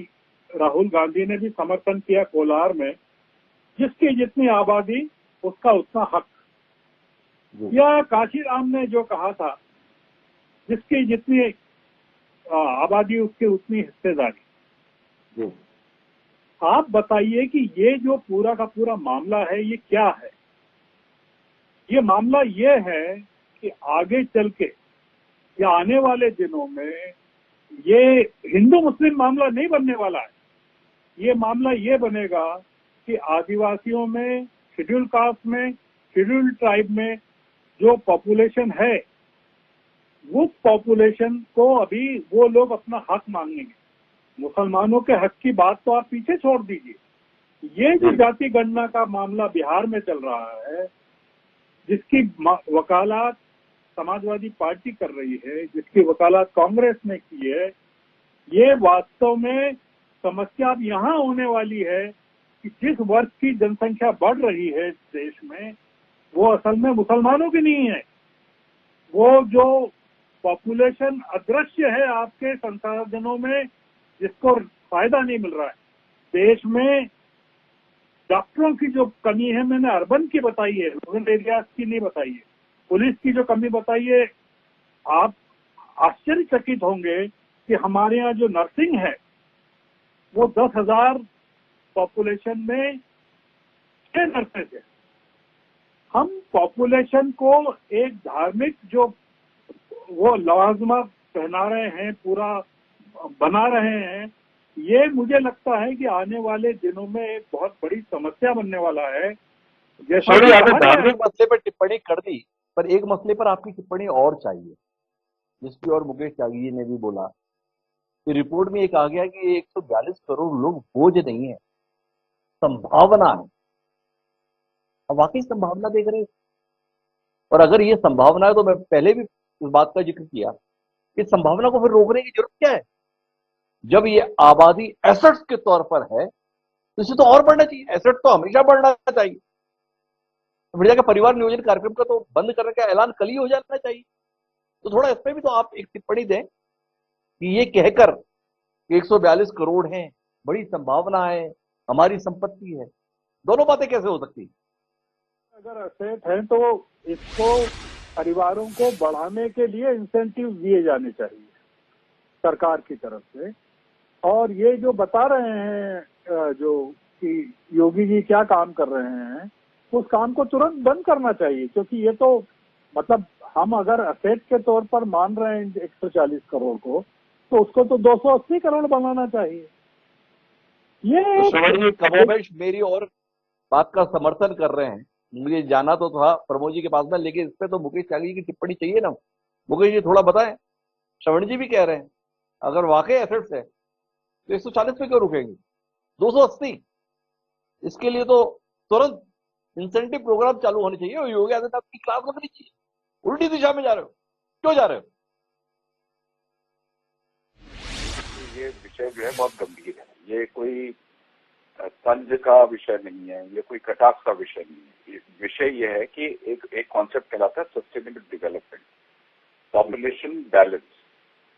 राहुल गांधी ने भी समर्थन किया कोलार में, जिसकी जितनी आबादी उसका उतना हक, या काशीराम ने जो कहा था जिसकी जितनी आबादी उसकी उतनी हिस्सेदारी। आप बताइए कि ये जो पूरा का पूरा मामला है ये क्या है? ये मामला ये है कि आगे चल के या आने वाले दिनों में ये हिंदू मुस्लिम मामला नहीं बनने वाला है। ये मामला ये बनेगा कि आदिवासियों में, शेड्यूल कास्ट में, शेड्यूल ट्राइब में जो पॉपुलेशन है, उस पॉपुलेशन को अभी वो लोग अपना हक मांगेंगे। मुसलमानों के हक की बात तो आप पीछे छोड़ दीजिए, ये जो जाति गणना का मामला बिहार में चल रहा है, जिसकी वकालत समाजवादी पार्टी कर रही है, जिसकी वकालत कांग्रेस ने की है, ये वास्तव में समस्या अब यहाँ होने वाली है कि जिस वर्ग की जनसंख्या बढ़ रही है इस देश में, वो असल में मुसलमानों की नहीं है। वो जो पॉपुलेशन अदृश्य है आपके संसाधनों में, जिसको फायदा नहीं मिल रहा है। देश में डॉक्टरों की जो कमी है, मैंने अर्बन की बताई है, रूरल एरियाज की नहीं बताई है। पुलिस की जो कमी बताई है, आप आश्चर्यचकित होंगे कि हमारे यहाँ जो नर्सिंग है वो 10,000 पॉपुलेशन में 6 नर्सेज है। हम पॉपुलेशन को एक धार्मिक जो वो लवाजमा पहना रहे हैं, पूरा बना रहे हैं, ये मुझे लगता है कि आने वाले दिनों में एक बहुत बड़ी समस्या बनने वाला है। जैसे कि आपने धार्मिक मसले पर टिप्पणी कर दी, पर एक मसले पर आपकी टिप्पणी और चाहिए, जिसकी और मुकेश त्यागी ने भी बोला कि रिपोर्ट में एक आ गया कि 142 करोड़ लोग बोझ नहीं है, संभावना है। अब वाकई संभावना देख रहे हैं, और अगर ये संभावना है तो मैं पहले भी इस बात का जिक्र किया कि संभावना को फिर रोकने की जरूरत क्या है? जब ये आबादी एसेट्स के तौर पर है तो इसे तो और बढ़ना चाहिए। एसेट तो हमेशा बढ़ना चाहिए। तो फिर जाकर परिवार नियोजन कार्यक्रम का तो बंद करने का ऐलान कल ही हो जाना चाहिए। तो थोड़ा इस पे भी तो आप एक टिप्पणी दें कि ये कहकर 142 करोड़ हैं, बड़ी संभावना है, हमारी संपत्ति है, दोनों बातें कैसे हो सकती? अगर असेट है तो इसको परिवारों को बढ़ाने के लिए इंसेंटिव दिए जाने चाहिए सरकार की तरफ से। और ये जो बता रहे हैं जो कि योगी जी क्या काम कर रहे हैं, उस काम को तुरंत बंद करना चाहिए, क्योंकि ये तो मतलब हम अगर असेट के तौर पर मान रहे हैं 140 करोड़ को, तो उसको तो 280 करोड़ बनाना चाहिए। ये कमोबेश मेरी और बात का समर्थन कर रहे हैं। मुझे जाना तो था प्रमोद जी के पास में, लेकिन इस पे तो मुकेश त्यागी की टिप्पणी चाहिए ना। मुकेश जी थोड़ा बताएं। श्रवण जी भी कह रहे हैं अगर वाकई एसेट्स है तो 140 पे क्यों रुकेंगे, 280? इसके लिए तो तुरंत इंसेंटिव प्रोग्राम चालू होने चाहिए और योगी आदित्यनाथ की क्लास लगनी चाहिए। उल्टी दिशा में जा रहे हो, क्यों जा रहे हो? ये विषय जो है बहुत गंभीर है। ये कोई तंज का विषय नहीं है, ये कोई कटाक्ष का विषय नहीं है। विषय ये है कि एक कॉन्सेप्ट कहलाता है सस्टेनेबल डेवलपमेंट, पॉपुलेशन बैलेंस।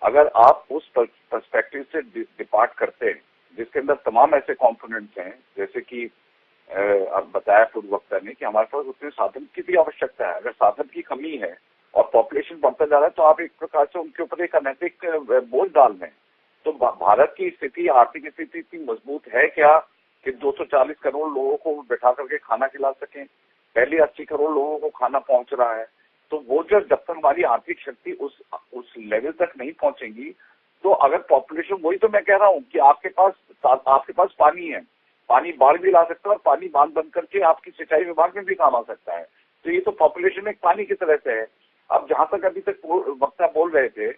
अगर आप उस पर्सपेक्टिव से डिपार्ट करते हैं जिसके अंदर तमाम ऐसे कंपोनेंट्स हैं, जैसे कि अब बताया पूर्ववक्ता ने कि हमारे पास उतने साधन की भी आवश्यकता है। अगर साधन की कमी है और पॉपुलेशन बढ़ता जा रहा है तो आप एक प्रकार से उनके ऊपर एक अनैतिक बोझ डाल रहे हैं। तो भारत की स्थिति, आर्थिक स्थिति इतनी मजबूत है क्या कि 240 करोड़ लोगों को बैठा करके खाना खिला सकें? पहले 80 करोड़ लोगों को खाना पहुंच रहा है। तो वो जब तक हमारी आर्थिक शक्ति उस लेवल तक नहीं पहुंचेगी, तो अगर पॉपुलेशन, वही तो मैं कह रहा हूँ कि आपके पास पानी है, पानी बाढ़ भी ला सकता है और पानी बांध बंद करके आपकी सिंचाई विभाग में भी काम आ सकता है। तो ये तो पॉपुलेशन एक पानी की तरह से है। अब जहां तक अभी तक वक्ता बोल रहे थे,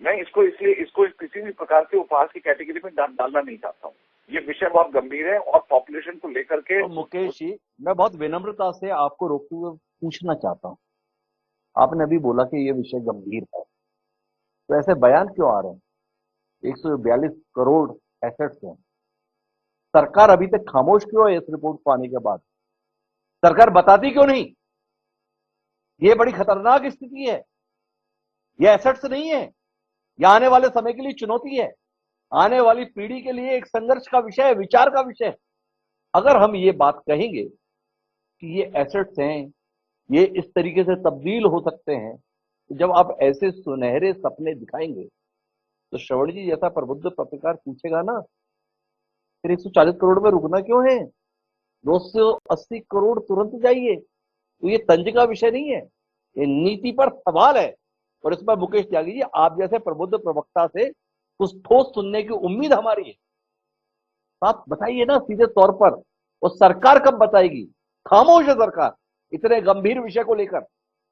मैं इसको किसी भी प्रकार के उपहास की कैटेगरी में डालना नहीं चाहता हूँ। ये विषय बहुत गंभीर है और पॉपुलेशन को लेकर के तो मुकेश जी, मैं बहुत विनम्रता से आपको रोकते हुए पूछना चाहता हूँ आपने अभी बोला कि ये विषय गंभीर है, तो ऐसे बयान क्यों आ रहे हैं? 142 करोड़ एसेट्स हैं, सरकार अभी तक खामोश क्यों है? इस रिपोर्ट को आने के बाद सरकार बताती क्यों नहीं? ये बड़ी खतरनाक स्थिति है। ये एसेट्स नहीं है, यह आने वाले समय के लिए चुनौती है, आने वाली पीढ़ी के लिए एक संघर्ष का विषय है, विचार का विषय है। अगर हम ये बात कहेंगे कि ये एसेट्स हैं, ये इस तरीके से तब्दील हो सकते हैं, तो जब आप ऐसे सुनहरे सपने दिखाएंगे तो श्रवण जी जैसा प्रबुद्ध पत्रकार पूछेगा ना, फिर 140 करोड़ में रुकना क्यों है? 280 करोड़ तुरंत जाइए। तो ये तंज का विषय नहीं है, ये नीति पर सवाल है। और इस पर मुकेश त्यागी जी, आप जैसे प्रबुद्ध प्रवक्ता से कुछ ठोस सुनने की उम्मीद हमारी है। आप बताइए ना सीधे तौर पर, और सरकार कब बताएगी? खामोश है सरकार इतने गंभीर विषय को लेकर,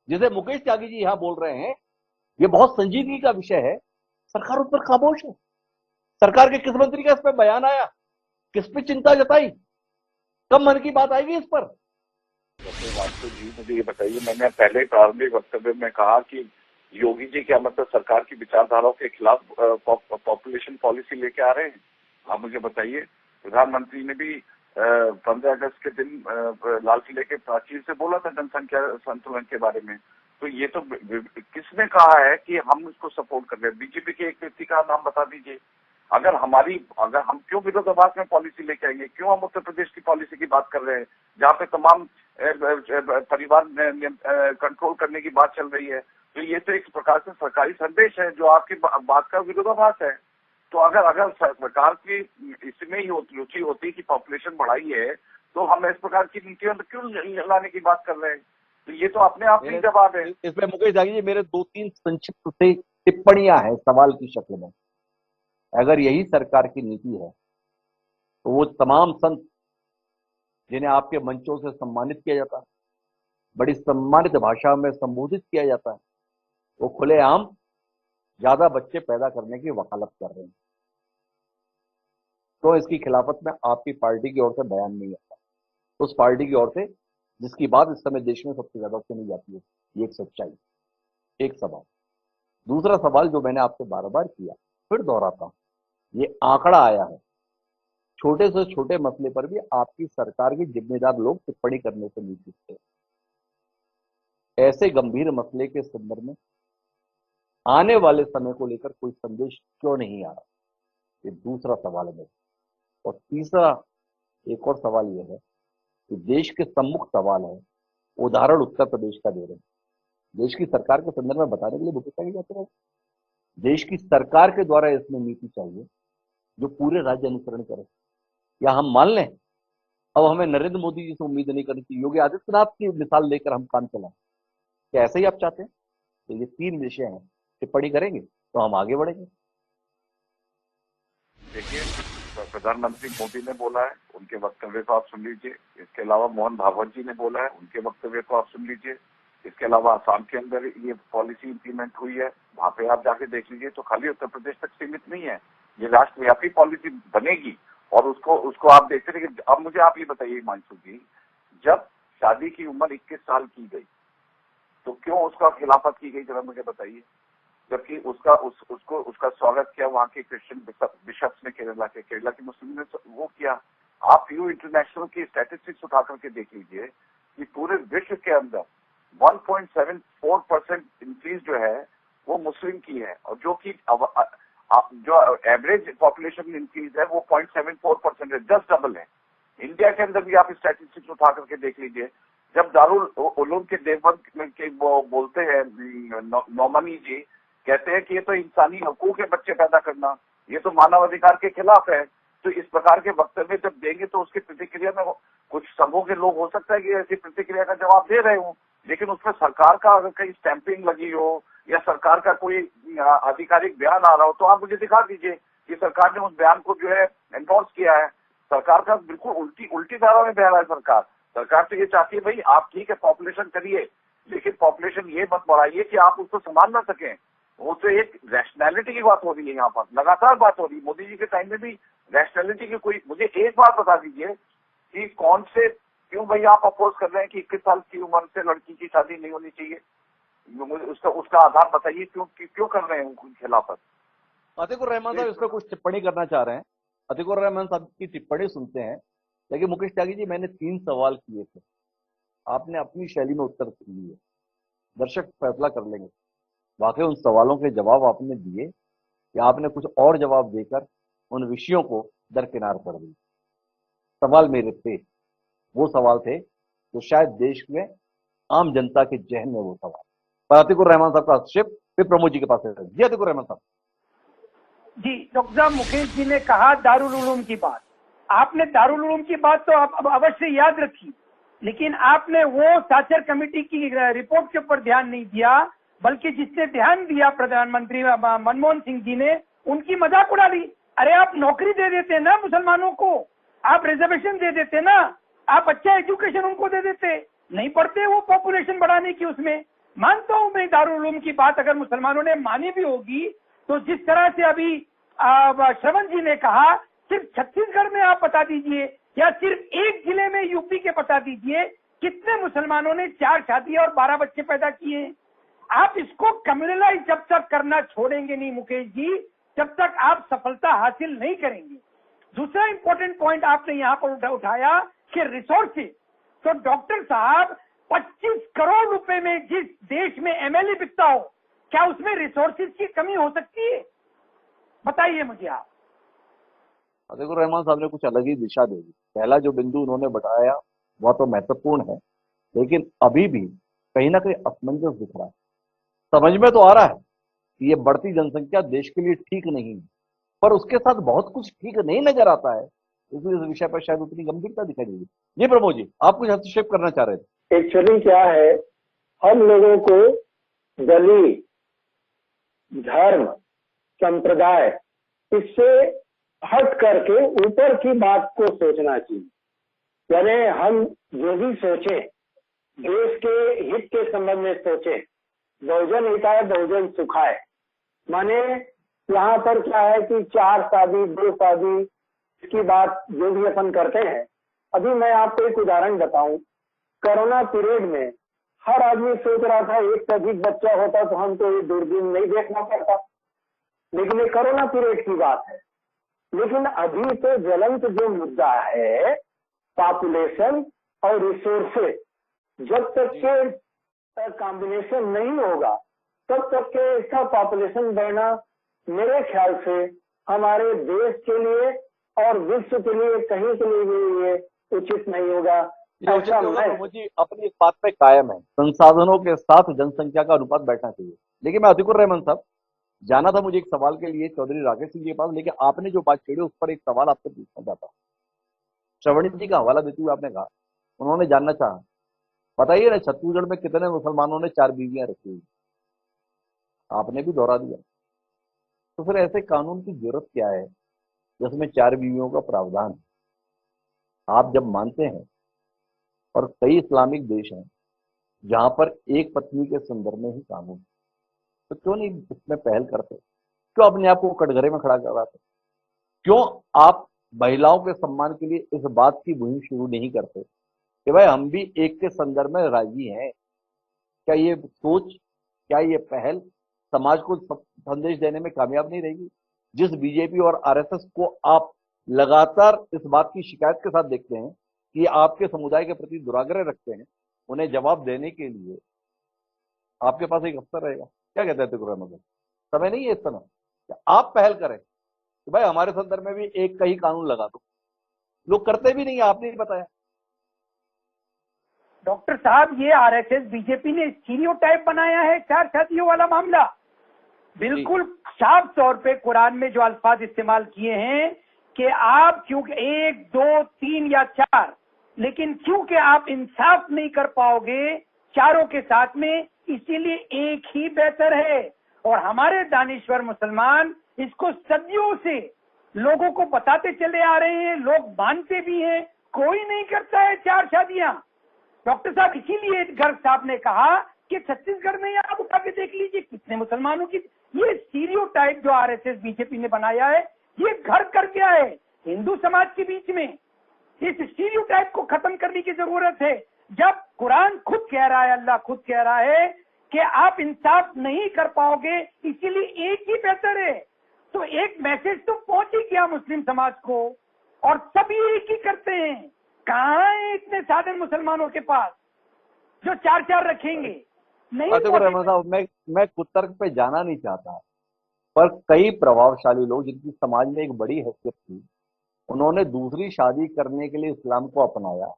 जिसे मुकेश त्यागी जी यहां बोल रहे हैं ये बहुत संजीदगी का विषय है, सरकार उस पर खामोश है। सरकार के किस मंत्री का इस पर बयान आया? किस पे चिंता जताई? कब मन की बात आएगी इस पर? डॉक्टर वास्तव जी, मुझे ये बताइए, मैंने पहले प्रारंभिक वक्तव्य में कहा कि योगी जी क्या मतलब सरकार की विचारधाराओं के खिलाफ पॉपुलेशन पॉलिसी लेके आ रहे हैं? आप मुझे बताइए। प्रधानमंत्री ने भी 15 अगस्त के दिन लाल किले के प्राचीर से बोला था जनसंख्या संतुलन के बारे में। तो ये तो किसने कहा है कि हम इसको सपोर्ट कर रहे हैं? बीजेपी के एक व्यक्ति का नाम बता दीजिए। अगर हम क्यों विरोधाभास में पॉलिसी लेके आएंगे? क्यों हम उत्तर प्रदेश की पॉलिसी की बात कर रहे हैं जहाँ पे तमाम परिवार कंट्रोल करने की बात चल रही है? तो ये तो एक प्रकार से सरकारी संदेश है जो आपकी बात का विरोधाभास है। तो अगर सरकार की इसमें ही रुचि होती कि पॉपुलेशन बढ़ाई है, तो हम इस प्रकार की नीतियों में क्यों लाने की बात कर रहे हैं? तो ये तो अपने आप ही जवाब है। इसमें मुकेश त्यागी जी, मेरे 2-3 संक्षिप्त से टिप्पणियां हैं सवाल की शक्ल में। अगर यही सरकार की नीति है तो वो तमाम संत जिन्हें आपके मंचों से सम्मानित किया जाता है, बड़ी सम्मानित भाषा में संबोधित किया जाता है, वो खुलेआम ज्यादा बच्चे पैदा करने की वकालत कर रहे हैं। तो इसकी खिलाफत में आपकी पार्टी की ओर से बयान नहीं आता, उस पार्टी की ओर से जिसकी बात इस समय देश में सबसे ज्यादा सुनी जाती है। ये एक सच्चाई, एक सवाल। दूसरा सवाल जो मैंने आपसे बार बार किया, फिर दोहराता हूं, ये आंकड़ा आया है, छोटे से छोटे मसले पर भी आपकी सरकार के जिम्मेदार लोग टिप्पणी करने से नहीं चूकते। ऐसे गंभीर मसले के संदर्भ में आने वाले समय को लेकर कोई संदेश क्यों नहीं आ रहा? ये दूसरा सवाल है मेरा। और तीसरा एक और सवाल यह है कि देश के सम्मुख सवाल है, उदाहरण उत्तर प्रदेश का दे रहे हैं। देश की सरकार के संदर्भ में बताने के लिए बुक चाहिए जाते रहे। देश की सरकार के द्वारा इसमें नीति चाहिए जो पूरे राज्य अनुसरण करे। या हम मान लें अब हमें नरेंद्र मोदी जी से उम्मीद नहीं करनी चाहिए, योगी आदित्यनाथ की मिसाल लेकर हम काम चलाएं? क्या ऐसे ही आप चाहते हैं? तो ये 3 विषय हैं, टिप्पणी करेंगे तो हम आगे बढ़ेंगे। देखिए, प्रधानमंत्री मोदी ने बोला है, उनके वक्तव्य को आप सुन लीजिए। इसके अलावा मोहन भागवत जी ने बोला है, उनके वक्तव्य को आप सुन लीजिए। इसके अलावा असम के अंदर ये पॉलिसी इंप्लीमेंट हुई है, वहां पे आप जाके देख लीजिए। तो खाली उत्तर प्रदेश तक सीमित नहीं है, ये राष्ट्रव्यापी पॉलिसी बनेगी। और उसको आप देखते रहिए। अब मुझे आप ये बताइए हिमांशु जी, जब शादी की उम्र 21 साल की गई तो क्यों उसका खिलाफत की गई, जरा मुझे बताइए। जबकि उसका स्वागत किया वहाँ के क्रिश्चियन बिशप्स ने, केरला के मुस्लिम ने वो किया। आप यू इंटरनेशनल की स्टैटिस्टिक्स उठा करके देख लीजिए कि पूरे विश्व के अंदर 1.74% इंक्रीज जो है वो मुस्लिम की है, और जो एवरेज पॉपुलेशन इंक्रीज है वो 0.74% है, जस्ट डबल है। इंडिया के अंदर भी आप स्टैटिस्टिक्स उठा करके देख लीजिए। जब दारुल उलूम के देवबंद के वो बोलते हैं, नौमनी जी कहते हैं कि ये तो इंसानी हकूक है बच्चे पैदा करना, ये तो मानव अधिकार के खिलाफ है। तो इस प्रकार के वक्तव्य जब देंगे तो उसकी प्रतिक्रिया में कुछ संघों के लोग हो सकता है कि ऐसी प्रतिक्रिया का जवाब दे रहे हो, लेकिन उसमें सरकार का अगर कहीं स्टैंपिंग लगी हो या सरकार का कोई आधिकारिक बयान आ रहा हो तो आप मुझे दिखा दीजिए कि सरकार ने उस बयान को जो है एंडोर्स किया है। सरकार का बिल्कुल उल्टी धारा में बह रहा है सरकार तो ये चाहती है भाई आप ठीक है पॉपुलेशन करिए, लेकिन पॉपुलेशन ये मत बढ़ाइए कि आप उसको संभाल ना सकें। वो तो एक रैशनैलिटी की बात हो रही है, यहाँ पर लगातार बात हो रही है। मोदी जी के टाइम में भी रैशनैलिटी की कोई, मुझे एक बात बता दीजिए कि क्यों भाई आप अपोज कर रहे हैं कि 21 साल की उम्र से लड़की की शादी नहीं होनी चाहिए? उसका आधार बताइए, क्यों कर रहे हैं उनके खिलाफ? अतीकुर रहमान साहब इस पर कुछ टिप्पणी करना चाह रहे हैं। अतीकुर रहमान साहब की टिप्पणी सुनते हैं। लेकिन मुकेश त्यागी जी, मैंने 3 सवाल किए थे, आपने अपनी शैली में उत्तर दिए। दर्शक फैसला कर लेंगे वाकई उन सवालों के जवाब आपने दिए या आपने कुछ और जवाब देकर उन विषयों को दरकिनार कर दिया। सवाल मेरे थे, वो सवाल थे जो शायद देश में आम जनता के जहन में वो सवाल। पर अतीकुर रहमान साहब का हस्तक्षेप फिर प्रमोद जी के पास है। जी अतीकुर रहमान साहब। जी डॉक्टर साहब, मुकेश जी ने कहा दारुल उलूम की बात। आपने दारुल उलूम की बात तो आप अवश्य याद रखी, लेकिन आपने वो साचर कमेटी की रिपोर्ट के ऊपर ध्यान नहीं दिया, बल्कि जिसने ध्यान दिया प्रधानमंत्री मनमोहन सिंह जी ने, उनकी मजाक उड़ा दी। अरे आप नौकरी दे देते ना मुसलमानों को, आप रिजर्वेशन दे देते ना, आप अच्छा एजुकेशन उनको दे देते। नहीं पढ़ते वो पॉपुलेशन बढ़ाने की। उसमें मानता हूं मैं दारुल उलूम की बात अगर मुसलमानों ने मानी भी होगी, तो जिस तरह से अभी श्रवण जी ने कहा, सिर्फ छत्तीसगढ़ में आप बता दीजिए या सिर्फ एक जिले में यूपी के बता दीजिए कितने मुसलमानों ने 4 शादियां और 12 बच्चे पैदा किए हैं। आप इसको कम्युनलाइज जब तक करना छोड़ेंगे नहीं मुकेश जी, जब तक आप सफलता हासिल नहीं करेंगे। दूसरा इंपॉर्टेंट पॉइंट आपने यहाँ पर उठाया कि रिसोर्सेज। तो डॉक्टर साहब, 25 करोड़ रुपए में जिस देश में एमएलए बिकता हो, क्या उसमें रिसोर्सेज की कमी हो सकती है? बताइए मुझे आप। अतीकुर रहमान साहब ने कुछ अलग ही दिशा दे दी। पहला जो बिंदु उन्होंने बताया वह तो महत्वपूर्ण है, लेकिन अभी भी कहीं ना कहीं असमंजस दिख रहा है। समझ में तो आ रहा है कि ये बढ़ती जनसंख्या देश के लिए ठीक नहीं है, पर उसके साथ बहुत कुछ ठीक नहीं नजर आता है, इसलिए इस विषय पर शायद उतनी गंभीरता दिखाई देगी। जी प्रमोद जी, आप कुछ हस्तक्षेप करना चाह रहे थे। एक्चुअली क्या है, हम लोगों को दलील, धर्म, संप्रदाय, इससे हट करके ऊपर की बात को सोचना चाहिए। यानी हम जो भी सोचे, देश के हित के संबंध में सोचे। बहुजन हिताय बहुजन सुखाय, माने यहाँ पर क्या है कि 4 शादी 2 शादी इसकी बात जो भी अपन करते हैं। अभी मैं आपको एक उदाहरण बताऊं, कोरोना पीरियड में हर आदमी सोच रहा था एक से अधिक बच्चा होता तो हमको ये दूरबीन नहीं देखना पड़ता, लेकिन ये कोरोना पीरियड की बात है। लेकिन अभी तो ज्वलंत जो मुद्दा है पॉपुलेशन और रिसोर्सेज, जब तक के कॉम्बिनेशन नहीं होगा तब तक के इसका पॉपुलेशन बढ़ना मेरे ख्याल से हमारे देश के लिए और विश्व के लिए कहीं के लिए भी ये उचित नहीं होगा। मुझे अपनी इस बात पे कायम है, संसाधनों के साथ जनसंख्या का अनुपात बैठना चाहिए। लेकिन मैं अतीकुर रहमान साहब, जाना था मुझे एक सवाल के लिए चौधरी राकेश सिंह जी के पास, लेकिन आपने जो बात छेड़ी उस पर एक सवाल आपसे पूछना चाहता हूँ। श्रवण जी का हवाला देते हुए आपने कहा, उन्होंने जानना चाहा, बताइए ना छत्तीसगढ़ में कितने मुसलमानों ने 4 बीवियां रखी हुई? आपने भी दोहरा दिया। तो फिर ऐसे कानून की जरूरत क्या है जिसमें 4 बीवियों का प्रावधान है? आप जब मानते हैं, और कई इस्लामिक देश हैं जहां पर एक पत्नी के संदर्भ में ही कानून, तो क्यों नहीं इसमें पहल करते? क्यों अपने आप को कटघरे में खड़ा करवाते? क्यों आप महिलाओं के सम्मान के लिए इस बात की मुहिम शुरू नहीं करते कि भाई हम भी एक के संदर्भ में राजी हैं? क्या ये सोच, क्या ये पहल समाज को संदेश देने में कामयाब नहीं रहेगी? जिस बीजेपी और आरएसएस को आप लगातार इस बात की शिकायत के साथ देखते हैं कि आपके समुदाय के प्रति दुराग्रह रखते हैं, उन्हें जवाब देने के लिए आपके पास एक अवसर रहेगा। क्या कहते हैं अतीकुर रहमान? समय नहीं है इस समय आप पहल करें कि भाई हमारे संदर्भ में भी एक का ही कानून लगा दो। लोग करते भी नहीं है, आपने ही बताया। डॉक्टर साहब, ये आरएसएस बीजेपी ने स्टीरियोटाइप बनाया है 4 शादियों वाला मामला। बिल्कुल साफ तौर पे कुरान में जो अल्फाज इस्तेमाल किए हैं कि आप क्योंकि 1, 2, 3 या 4, लेकिन क्योंकि आप इंसाफ नहीं कर पाओगे चारों के साथ में, इसीलिए एक ही बेहतर है। और हमारे दानिश्वर मुसलमान इसको सदियों से लोगों को बताते चले आ रहे हैं, लोग मानते भी हैं, कोई नहीं करता है 4 शादियां। डॉक्टर साहब, इसीलिए गर्ग साहब ने कहा कि छत्तीसगढ़ में आप उठा के देख लीजिए कितने मुसलमानों की। ये स्टीरियोटाइप जो आरएसएस बीजेपी ने बनाया है, ये घर कर गया है हिंदू समाज के बीच में। इस स्टीरियोटाइप को खत्म करने की जरूरत है। जब कुरान खुद कह रहा है, अल्लाह खुद कह रहा है कि आप इंसाफ नहीं कर पाओगे, इसीलिए एक ही बेहतर है। तो एक मैसेज तो पहुंच ही गया मुस्लिम समाज को, और सभी एक ही करते हैं। कहाँ है इतने साधन मुसलमानों के पास जो चार चार रखेंगे? नहीं रहमान साहब, मैं कुतर्क पे जाना नहीं चाहता, पर कई प्रभावशाली लोग जिनकी समाज में एक बड़ी हैसियत थी, उन्होंने दूसरी शादी करने के लिए इस्लाम को अपनाया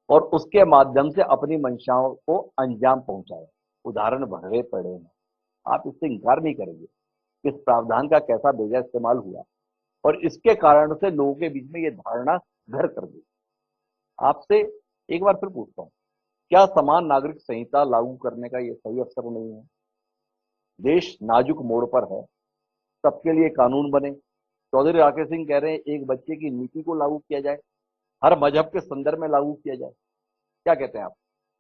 और उसके माध्यम से अपनी मंशाओं को अंजाम पहुंचाया। उदाहरण भरे पड़े हैं, आप इससे इंकार नहीं करेंगे। इस प्रावधान का कैसा बेजा इस्तेमाल हुआ और इसके कारण से लोगों के बीच में ये धारणा घर कर गई। आपसे एक बार फिर पूछता हूं, क्या समान नागरिक संहिता लागू करने का ये सही अवसर नहीं है? देश नाजुक मोड़ पर है, सबके लिए कानून बने। चौधरी राकेश सिंह कह रहे हैं एक बच्चे की नीति को लागू किया जाए, हर मजहब के संदर्भ में लागू किया जाए। क्या कहते हैं आप?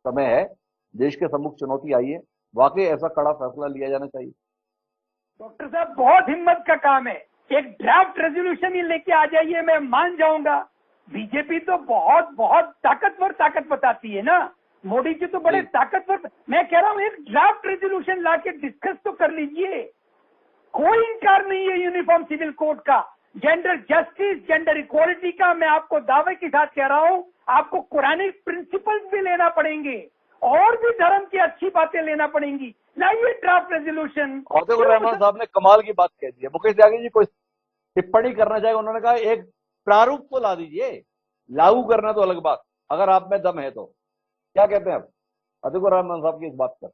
समय है, देश के सम्मुख चुनौती आई है, वाकई ऐसा कड़ा फैसला लिया जाना चाहिए। डॉक्टर साहब, बहुत हिम्मत का काम है। एक ड्राफ्ट रेजोल्यूशन ही लेके आ जाइए, मैं मान जाऊंगा। बीजेपी तो बहुत बहुत ताकत बताती है ना, मोदी जी तो बड़े ताकतवर। मैं कह रहा हूँ एक ड्राफ्ट रेजोल्यूशन ला के डिस्कस तो कर लीजिए। कोई इनकार नहीं है यूनिफॉर्म सिविल कोड का, जेंडर जस्टिस, जेंडर इक्वालिटी का। मैं आपको दावे के साथ कह रहा हूँ, आपको कुरानिक प्रिंसिपल्स भी लेना पड़ेंगे और भी धर्म की अच्छी बातें लेना पड़ेंगी। लाइए ड्राफ्ट रेजोल्यूशन। रहमान साहब ने कमाल की बात कह दी है। मुकेश त्यागी जी कोई टिप्पणी करना चाहे, उन्होंने कहा एक प्रारूप तो ला दीजिए, लागू करना तो अलग बात, अगर आप में दम है तो। क्या कहते हैं आप अतिकुर रहमान साहब की इस बात पर?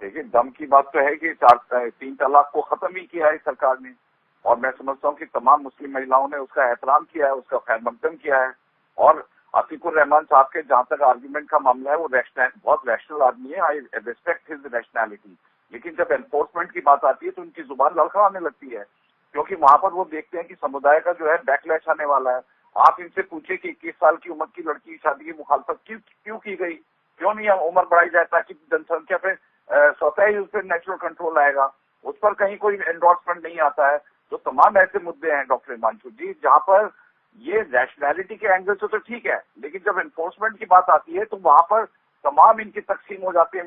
देखिए, दम की बात तो है कि 3 तलाक को खत्म ही किया है सरकार ने, और मैं समझता हूँ कि तमाम मुस्लिम महिलाओं ने उसका एहतराम किया है, उसका खैर मकदम किया है। और अतिकुर रहमान साहब के जहां तक आर्ग्यूमेंट का मामला है, वो बहुत रैशनल आदमी है, आई रिस्पेक्ट हिज रैशनैलिटी। लेकिन जब एनफोर्समेंट की बात आती है तो उनकी जुबान लड़खड़ाने लगती है, क्योंकि वहां पर वो देखते हैं कि समुदाय का जो है बैकलैश आने वाला है। आप इनसे पूछे कि 21 साल की उम्र की लड़की की शादी की मुखालफत क्यों की गई, क्यों नहीं उम्र बढ़ाई जाए ताकि जनसंख्या पे स्वतः ही उस पर नेचुरल कंट्रोल आएगा, उस पर कहीं कोई एंडोर्समेंट नहीं आता है। तो तमाम ऐसे मुद्दे हैं डॉक्टर हिमांशु जी जहां पर ये रैशनैलिटी के एंगल से तो ठीक है, लेकिन जब एनफोर्समेंट की बात आती है तो वहां पर तमाम इनकी तकसीम हो जाती है।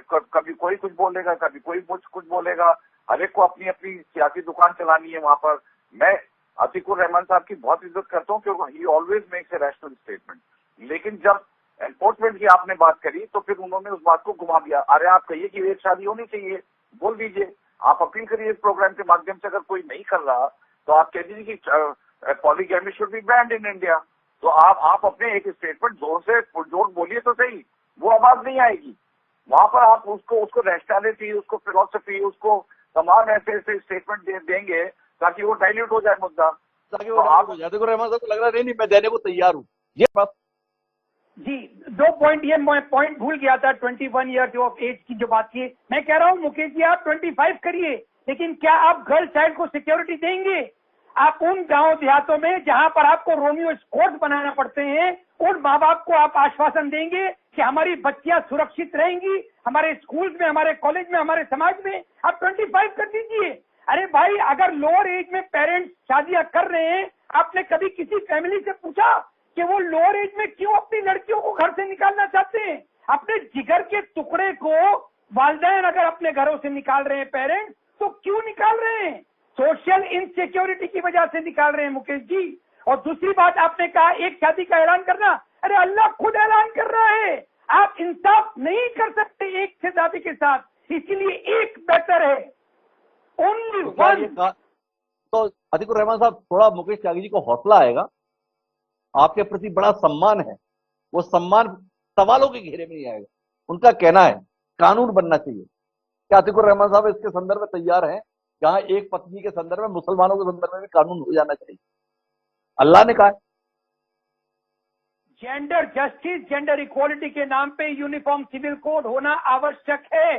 कभी कोई कुछ बोलेगा, कभी कोई कुछ बोलेगा, हर एक को अपनी अपनी सियासी दुकान चलानी है वहां पर। मैं अतिकुर रहमान साहब की बहुत इज्जत करता हूँ क्योंकि ही always makes a rational statement, लेकिन जब एनफोर्समेंट की आपने बात करी तो फिर उन्होंने उस बात को घुमा दिया। अरे आप कहिए कि एक शादी होनी चाहिए, बोल दीजिए, आप अपील करिए इस प्रोग्राम के माध्यम से। अगर कोई नहीं कर रहा तो आप कह दीजिए कि polygamy should be banned in India. तो आप अपने एक स्टेटमेंट जोर बोलिए तो सही, वो आवाज नहीं आएगी। वहां पर आप उसको रैशनैलिटी, उसको फिलोसफी, उसको तमाम ऐसे स्टेटमेंट देंगे ताकि वो डाइल्यूट हो जाए मुद्दा, ताकि वो आप रहमान साहब को लग रहा नहीं मैं देने को तैयार हूँ। ये जी 2 पॉइंट, ये मैं पॉइंट भूल गया था 21 ईयर्स ऑफ एज की जो बात की। मैं कह रहा हूँ मुकेश जी आप 25 करिए, लेकिन क्या आप गर्ल चाइल्ड को सिक्योरिटी देंगे? आप उन गांव देहातों में जहां पर आपको रोमियो स्क्वाड बनाना पड़ते हैं, उन माँ बाप को आप आश्वासन देंगे कि हमारी बच्चियां सुरक्षित रहेंगी हमारे स्कूल में, हमारे कॉलेज में, हमारे समाज में? आप 25 कर दीजिए। अरे भाई, अगर लोअर एज में पेरेंट्स शादियां कर रहे हैं, आपने कभी किसी फैमिली से पूछा कि वो लोअर एज में क्यों अपनी लड़कियों को घर से निकालना चाहते हैं? अपने जिगर के टुकड़े को वालिदैन अगर अपने घरों से निकाल रहे हैं पेरेंट्स, तो क्यों निकाल रहे हैं? सोशल इनसिक्योरिटी की वजह से निकाल रहे हैं मुकेश जी। और दूसरी बात, आपने कहा एक शादी का ऐलान करना, अरे अल्लाह खुद ऐलान कर रहा है। आप इंसाफ नहीं कर सकते एक से शादी के साथ, इसीलिए एक बेहतर है, ओनली वन। तो अतिकुर रहमान साहब, थोड़ा मुकेश त्यागी जी को हौसला आएगा, आपके प्रति बड़ा सम्मान है, वो सम्मान सवालों के घेरे में नहीं आएगा। उनका कहना है कानून बनना चाहिए। क्या अतिकुर रहमान साहब इसके संदर्भ में तैयार हैं, जहां एक पत्नी के संदर्भ में, मुसलमानों के संदर्भ में भी कानून हो जाना चाहिए? अल्लाह ने कहा जेंडर जस्टिस, जेंडर इक्वालिटी के नाम पे यूनिफॉर्म सिविल कोड होना आवश्यक है।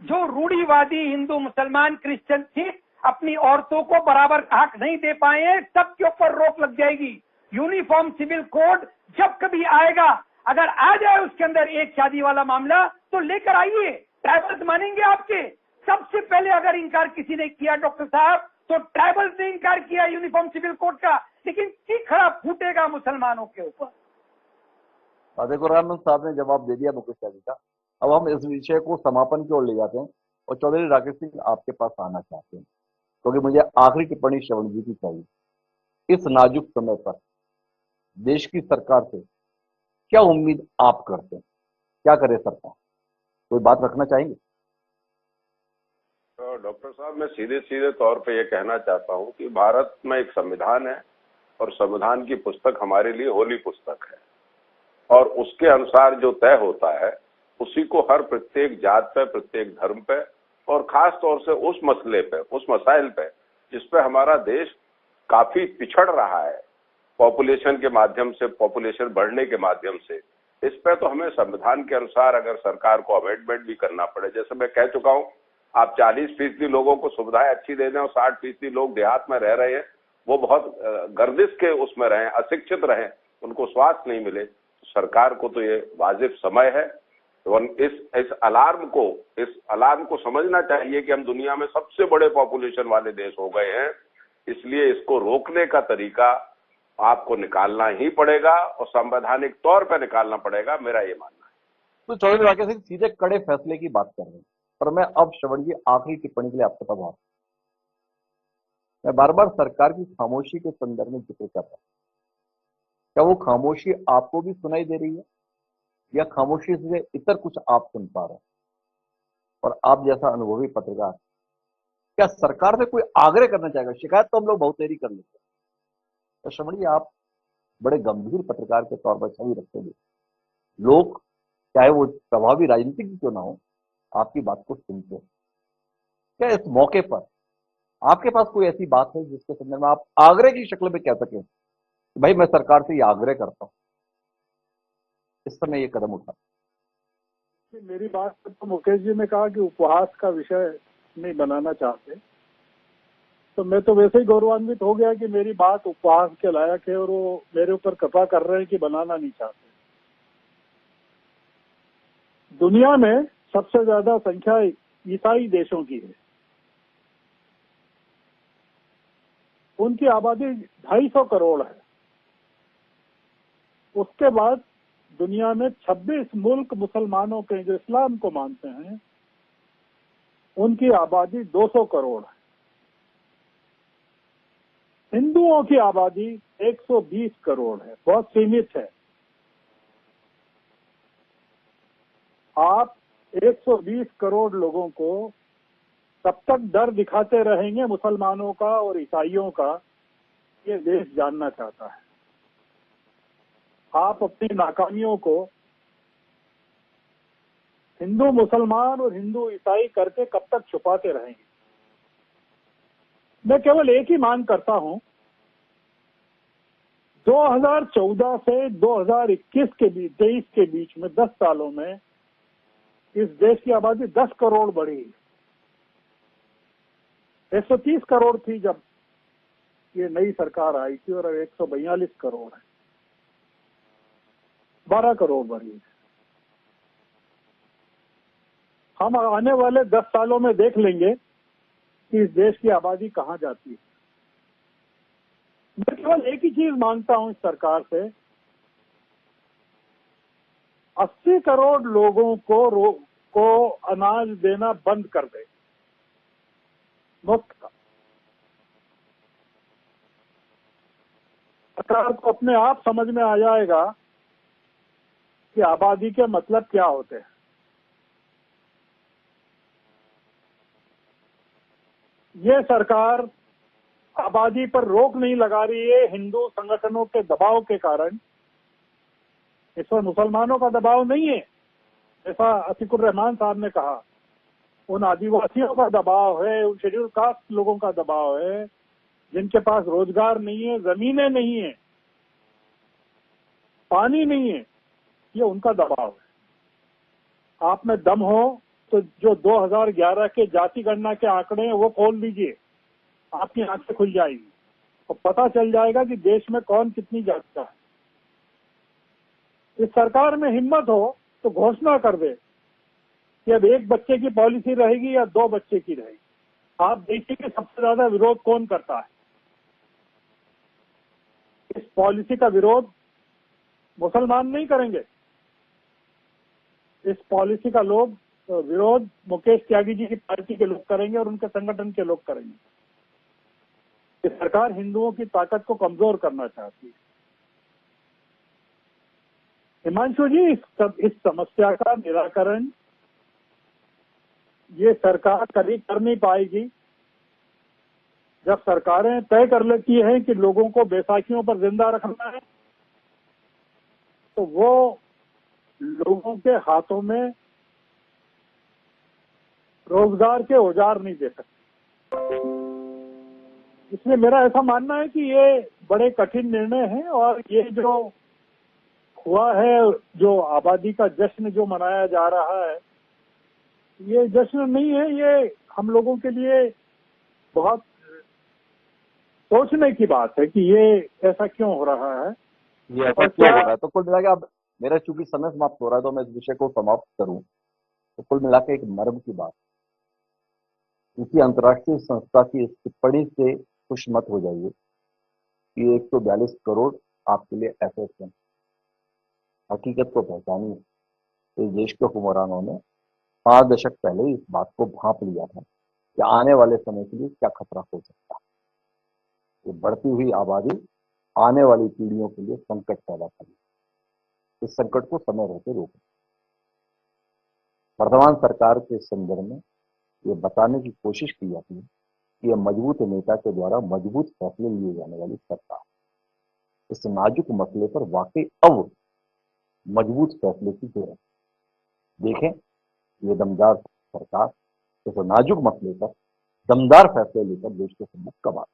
जो रूढ़िवादी हिंदू, मुसलमान, क्रिश्चियन थे, अपनी औरतों को बराबर हक नहीं दे पाए हैं, सबके ऊपर रोक लग जाएगी। यूनिफॉर्म सिविल कोड जब कभी आएगा, अगर आ जाए उसके अंदर एक शादी वाला मामला, तो लेकर आइए, ट्राइबल्स मानेंगे आपके। सबसे पहले अगर इनकार किसी ने किया डॉक्टर साहब, तो ट्राइबल्स ने इनकार किया यूनिफॉर्म सिविल कोड का, लेकिन खड़ा फूटेगा मुसलमानों के ऊपर। अतिकुर रहमान साहब ने जवाब दे दिया मुकेश त्यागी का। अब हम इस विषय को समापन की ओर ले जाते हैं और चौधरी राकेश सिंह आपके पास आना चाहते हैं, क्योंकि मुझे आखिरी टिप्पणी श्रवण जी की चाहिए। इस नाजुक समय पर देश की सरकार से क्या उम्मीद आप करते हैं, क्या करे सरकार, कोई बात रखना चाहेंगे? तो डॉक्टर साहब, मैं सीधे सीधे तौर पे ये कहना चाहता हूँ कि भारत में एक संविधान है और संविधान की पुस्तक हमारे लिए होली पुस्तक है, और उसके अनुसार जो तय होता है उसी को हर प्रत्येक जात पे, प्रत्येक धर्म पे और खास तौर से उस मसले पे, उस मसाइल पे जिस पे हमारा देश काफी पिछड़ रहा है पॉपुलेशन के माध्यम से, पॉपुलेशन बढ़ने के माध्यम से, इस पे तो हमें संविधान के अनुसार अगर सरकार को अमेंडमेंट भी करना पड़े, जैसे मैं कह चुका हूँ, आप 40% लोगों को सुविधाएं अच्छी दे दें और 60% लोग देहात में रह रहे हैं, वो बहुत गर्दिश के उसमें रहें, अशिक्षित रहें, उनको स्वास्थ्य नहीं मिले, तो सरकार को तो ये वाजिब समय है। तो इस अलार्म को समझना चाहिए कि हम दुनिया में सबसे बड़े पॉपुलेशन वाले देश हो गए हैं, इसलिए इसको रोकने का तरीका आपको निकालना ही पड़ेगा और संवैधानिक तौर पर निकालना पड़ेगा, मेरा ये मानना है। तो चौधरी राकेश सिंह सीधे कड़े फैसले की बात कर रहे हैं, पर मैं अब श्रवण जी आखिरी टिप्पणी के लिए आपके पास आ रहा हूं। मैं बार बार सरकार की खामोशी के संदर्भ में जिक्र कर रहा हूं। क्या वो खामोशी आपको भी सुनाई दे रही है या खामोशी से इतर कुछ आप सुन पा रहे हैं? और आप जैसा अनुभवी पत्रकार क्या सरकार से कोई आग्रह करना चाहेगा? शिकायत तो हम लोग बहुत देरी कर लेते हैं, तो श्रवण जी आप बड़े गंभीर पत्रकार के तौर पर छवि रखते हुए लोग चाहे वो प्रभावी राजनीतिक क्यों ना हो आपकी बात को सुनते हैं। क्या इस मौके पर आपके पास कोई ऐसी बात है जिसके संदर्भ में आप आग्रह की शक्ल में कह सके भाई मैं सरकार से ये आग्रह करता हूं इस समय ये कदम उठा? मेरी बात तो मुकेश जी ने कहा कि उपहास का विषय नहीं बनाना चाहते, तो मैं तो वैसे ही गौरवान्वित हो गया कि मेरी बात उपहास के लायक है और वो मेरे ऊपर कृपा कर रहे हैं कि बनाना नहीं चाहते। दुनिया में सबसे ज्यादा संख्या ईसाई देशों की है, उनकी आबादी 250 करोड़ है। उसके बाद दुनिया में 26 मुल्क मुसलमानों के जो इस्लाम को मानते हैं उनकी आबादी 200 करोड़ है। हिंदुओं की आबादी 120 करोड़ है, बहुत सीमित है। आप 120 करोड़ लोगों को तब तक डर दिखाते रहेंगे मुसलमानों का और ईसाइयों का, ये देश जानना चाहता है। आप अपनी नाकामियों को हिंदू मुसलमान और हिंदू ईसाई करके कब तक छुपाते रहेंगे? मैं केवल एक ही मांग करता हूं, 2014 से 2021 के बीच 23 के बीच में 10 सालों में इस देश की आबादी 10 करोड़ बढ़ी। 130 करोड़ थी जब ये नई सरकार आई थी और 142 करोड़ है, 12 करोड़ बढ़ी। हम आने वाले 10 सालों में देख लेंगे कि इस देश की आबादी कहां जाती है। मैं केवल एक ही चीज मांगता हूं इस सरकार से, 80 करोड़ लोगों को अनाज देना बंद कर दे, मुफ्त का। सरकार को अपने आप समझ में आ जाएगा कि आबादी के मतलब क्या होते हैं। ये सरकार आबादी पर रोक नहीं लगा रही है हिंदू संगठनों के दबाव के कारण। इस पर मुसलमानों का दबाव नहीं है, ऐसा अतीकुर रहमान साहब ने कहा। उन आदिवासियों का दबाव है, उन शेड्यूल कास्ट लोगों का दबाव है जिनके पास रोजगार नहीं है, जमीनें नहीं है, पानी नहीं है, ये उनका दबाव है। आप में दम हो तो जो 2011 के जाति गणना के आंकड़े हैं वो खोल लीजिए, आपकी आंखें खुल जाएगी और पता चल जाएगा कि देश में कौन कितनी जाति का है। इस सरकार में हिम्मत हो तो घोषणा कर दे कि अब 1 बच्चे की पॉलिसी रहेगी या 2 बच्चे की रहेगी। आप देखिए कि सबसे ज्यादा विरोध कौन करता है। इस पॉलिसी का विरोध मुसलमान नहीं करेंगे, इस पॉलिसी का लोग विरोध मुकेश त्यागी जी की पार्टी के लोग करेंगे और उनके संगठन के लोग करेंगे। ये सरकार हिंदुओं की ताकत को कमजोर करना चाहती है। हिमांशु जी, इस समस्या का निराकरण ये सरकार कभी कर नहीं पाएगी जब सरकारें तय कर लेती हैं कि लोगों को बैसाखियों पर जिंदा रखना है, तो वो लोगों के हाथों में रोजगार के औजार नहीं दे सकते। इसलिए मेरा ऐसा मानना है कि ये बड़े कठिन निर्णय हैं और ये जो हुआ है, जो आबादी का जश्न जो मनाया जा रहा है, ये जश्न नहीं है, ये हम लोगों के लिए बहुत सोचने की बात है कि ये ऐसा क्यों हो रहा है। ये ऐसा क्यों हो रहा है। तो कुल मिला के अब मेरा चूंकि समय समाप्त हो रहा है तो मैं इस विषय को समाप्त करूं, तो कुल मिला के एक मर्म की बात, किसी अंतर्राष्ट्रीय संस्था की इस टिप्पणी से खुश मत हो जाइए कि 142 करोड़ आपके लिए एसेट्स हैं। हकीकत को पहचानिए। इस देश के हुक्मरानों ने 5 दशक पहले इस बात को भांप लिया था कि आने वाले समय के लिए क्या खतरा हो सकता है। ये बढ़ती हुई आबादी आने वाली पीढ़ियों के लिए संकट पैदा करेगी। इस संकट को समय रहते रोकें। वर्तमान सरकार के संदर्भ में ये बताने की कोशिश की जाती है कि यह मजबूत नेता के द्वारा मजबूत फैसले लिए जाने वाली सरकार। इस नाजुक मसले पर वाकई अब मजबूत फैसले की जरूरत। देखें, ये दमदार सरकार इस नाजुक मसले पर दमदार फैसले लेकर देश के सामने कब आए।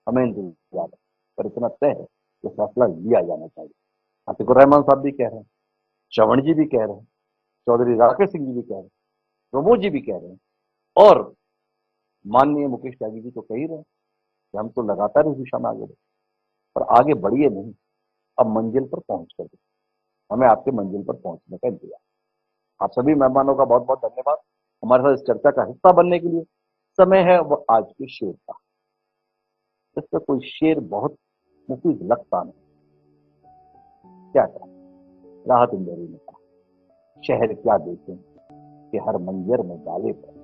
हमें इंतजार है, पर इतना तय है कि फैसला लिया जाना चाहिए। आतिकुर रहमान साहब भी कह रहे हैं, श्रवण जी भी कह रहे हैं, चौधरी राकेश सिंह जी भी कह रहे हैं, प्रमोद जी भी कह रहे हैं, और माननीय मुकेश त्यागी जी तो कह ही रहे हैं कि हम तो लगातार इस दिशा में आगे बढ़े, पर आगे बढ़िए नहीं, अब मंजिल पर पहुंच कर दे। हमें आपके मंजिल पर पहुंचने का इंतजार। आप सभी मेहमानों का बहुत बहुत धन्यवाद हमारे साथ इस चर्चा का हिस्सा बनने के लिए। समय है वो आज के शेर का। इससे कोई शेर बहुत मुफीद लगता नहीं, क्या करें। राहत इंदौरी ने कहा, शहर क्या देखें कि हर मंजर में जाले पड़ गए।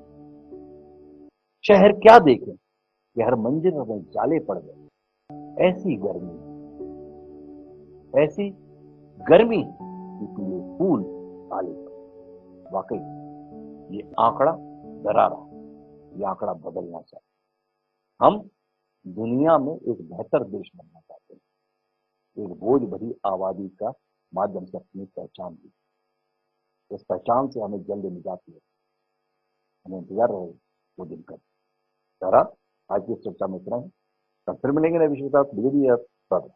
शहर क्या देखें कि हर मंजर में जाले पड़ गए। ऐसी गर्मी कि पीले फूल काले पड़ गए। वाकई ये आंकड़ा डरा रहा है, ये आंकड़ा बदलना चाहिए। हम दुनिया में एक बेहतर देश बनना चाहते हैं, एक बोझ भरी आबादी का माध्यम से अपनी पहचान दी। इस पहचान से हमें जल्द निजात मिले। हमें इंतजार रहे वो दिन का। आज की चर्चा में इतना ही। फिर मिलेंगे नए विषय के साथ।